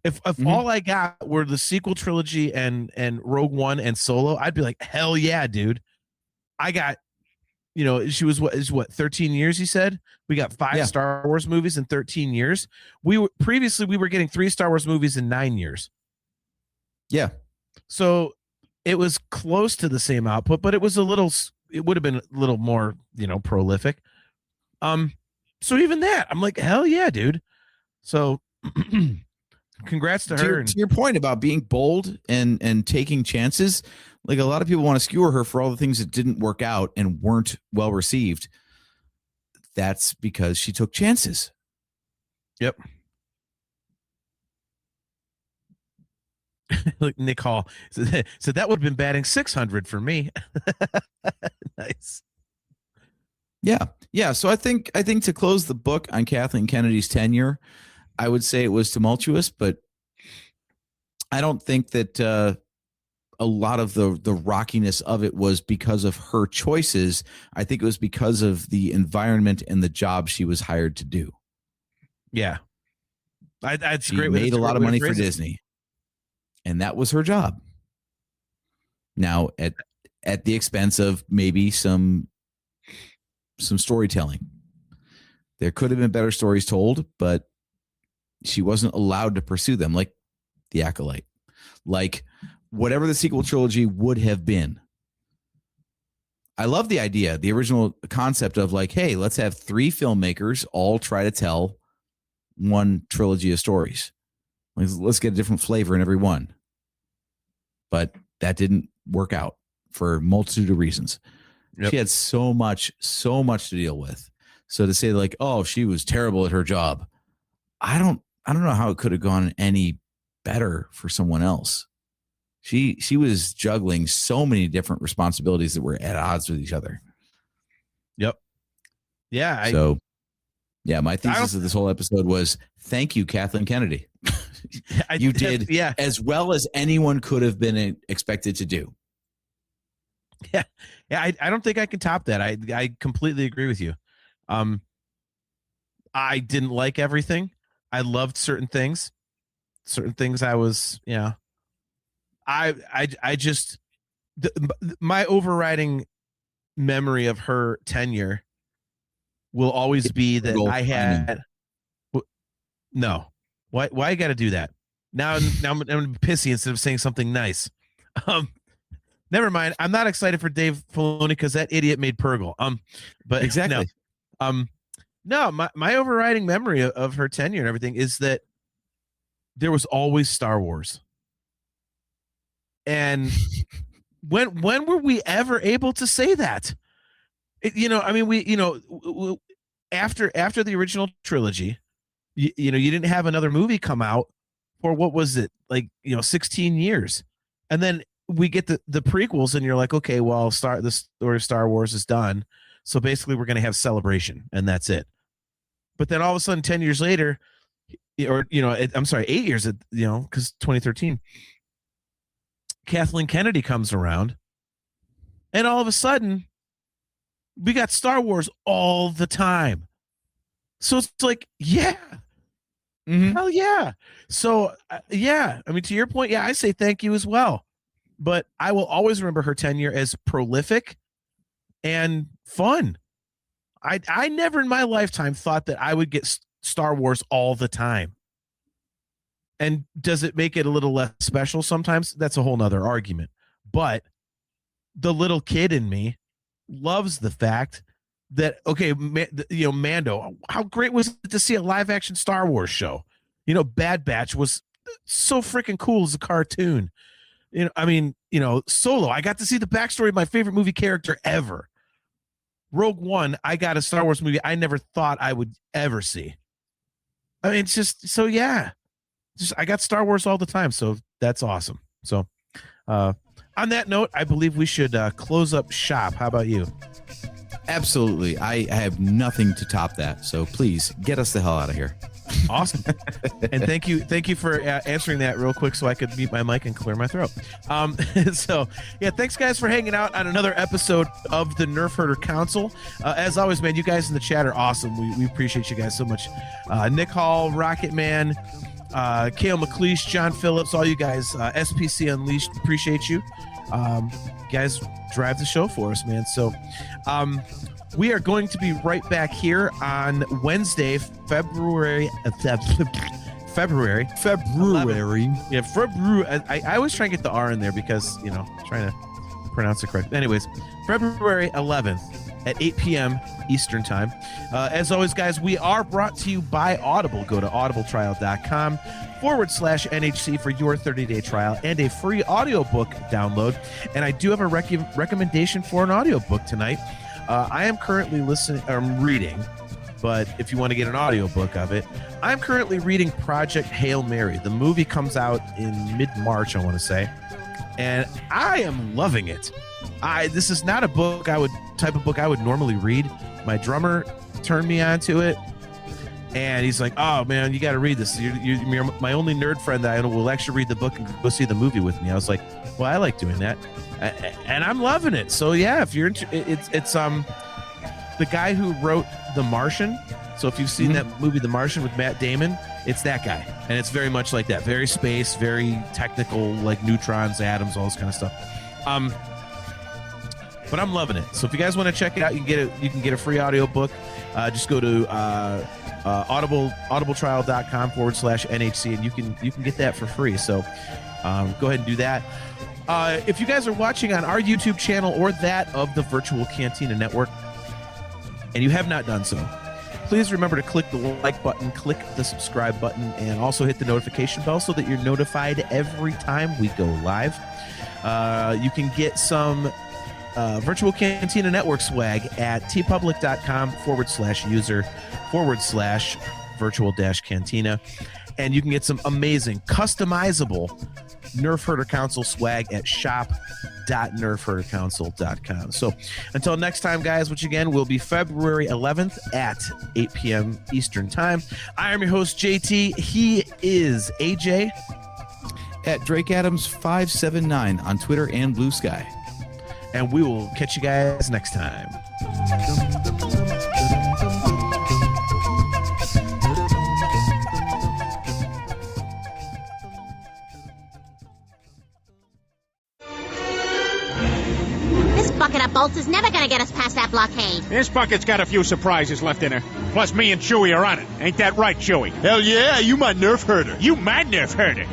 If all I got were the sequel trilogy and Rogue One and Solo, I'd be like, hell yeah, dude. I got, she was what 13 years, he said? We got 5 Star Wars movies in 13 years. We were getting 3 Star Wars movies in 9 years. Yeah. So it was close to the same output, but it would have been a little more, prolific. So even that, I'm like, hell yeah, dude. So congrats to her. To your point about being bold and taking chances, like a lot of people want to skewer her for all the things that didn't work out and weren't well received. That's because she took chances. Yep. Like Nick Hall. So that would have been batting 600 for me. Nice. Yeah. So I think to close the book on Kathleen Kennedy's tenure, I would say it was tumultuous, but I don't think that a lot of the rockiness of it was because of her choices. I think it was because of the environment and the job she was hired to do. Yeah. She made a lot of money for Disney, and that was her job. Now, at the expense of maybe some storytelling. There could have been better stories told, but she wasn't allowed to pursue them, like The Acolyte, like whatever the sequel trilogy would have been. I love the idea, the original concept of like, hey, let's have 3 filmmakers all try to tell one trilogy of stories. Let's get a different flavor in every one. But that didn't work out for a multitude of reasons. Yep. She had so much to deal with. So to say like, oh, she was terrible at her job, I don't know how it could have gone any better for someone else. She was juggling so many different responsibilities that were at odds with each other. Yep. Yeah. My thesis of this whole episode was thank you, Kathleen Kennedy. You did as well as anyone could have been expected to do. Yeah. I don't think I can top that. I completely agree with you. I didn't like everything. I loved certain things. Certain things I was, I just, my overriding memory of her tenure will always be that I had, no, why you got to do that? Now I'm pissy instead of saying something nice. Never mind. I'm not excited for Dave Filoni because that idiot made Purgle. But exactly. No, my overriding memory of her tenure and everything is that there was always Star Wars. And when were we ever able to say that? After the original trilogy, you didn't have another movie come out for what was it, like, 16 years. And then we get the prequels, and you're like, okay, well, the story of Star Wars is done. So basically we're going to have Celebration, and that's it. But then all of a sudden, 10 years later, or, 8 years, because 2013, Kathleen Kennedy comes around, and all of a sudden we got Star Wars all the time. So it's like, yeah, hell yeah. So, yeah, I mean, to your point, yeah, I say thank you as well. But I will always remember her tenure as prolific and fun. I never in my lifetime thought that I would get Star Wars all the time. And does it make it a little less special sometimes? That's a whole nother argument. But the little kid in me loves the fact that, okay, Mando, how great was it to see a live action Star Wars show? Bad Batch was so freaking cool as a cartoon. Solo, I got to see the backstory of my favorite movie character ever. Rogue One, I got a Star Wars movie I never thought I would ever see. I mean, it's just, so yeah. I got Star Wars all the time, so that's awesome. So, on that note, I believe we should close up shop. How about you? Absolutely. I have nothing to top that. So please get us the hell out of here. Awesome. And thank you for answering that real quick so I could mute my mic and clear my throat. So yeah, thanks guys for hanging out on another episode of the Nerf Herder Council. As always, man, you guys in the chat are awesome. We appreciate you guys so much. Nick Hall, Rocket Man, Kale McLeish, John Phillips, all you guys, SPC Unleashed, appreciate you. Guys drive the show for us, man. So we are going to be right back here on Wednesday, February. Yeah, February. I always try and get the R in there because, trying to pronounce it correct. Anyways, February 11th at 8 p.m. Eastern time. As always, guys, we are brought to you by Audible. Go to audibletrial.com/NHC for your 30-day trial and a free audiobook download. And I do have a recommendation for an audiobook tonight. I am currently reading, but if you want to get an audiobook of it, I'm currently reading Project Hail Mary. The movie comes out in mid-March, I want to say, and I am loving it. This is not a type of book I would normally read. My drummer turned me onto it, and he's like, "Oh man, you got to read this. You're my only nerd friend that I know will actually read the book and go see the movie with me." I was like, "Well, I like doing that," and I'm loving it. So yeah, if you're it's the guy who wrote The Martian. So if you've seen that movie The Martian with Matt Damon, it's that guy, and it's very much like that. Very space, very technical, like neutrons, atoms, all this kind of stuff. But I'm loving it. So if you guys want to check it out, you can get a free audiobook. Just go to audibletrial.com/NHC, and you can get that for free. So go ahead and do that. If you guys are watching on our YouTube channel or that of the Virtual Cantina Network, and you have not done so, please remember to click the like button, click the subscribe button, and also hit the notification bell so that you're notified every time we go live. You can get some Virtual Cantina Network swag at tpublic.com/user/virtual-cantina. And you can get some amazing customizable Nerf Herder Council swag at shop.nerfherdercouncil.com. So until next time, guys, which again will be February 11th at 8 p.m. Eastern time. I am your host, JT. He is AJ. At Drake Adams 579 on Twitter and Blue Sky. And we will catch you guys next time. This bucket of bolts is never gonna get us past that blockade. This bucket's got a few surprises left in her. Plus, me and Chewie are on it. Ain't that right, Chewie? Hell yeah, you my Nerf herder. You my Nerf herder.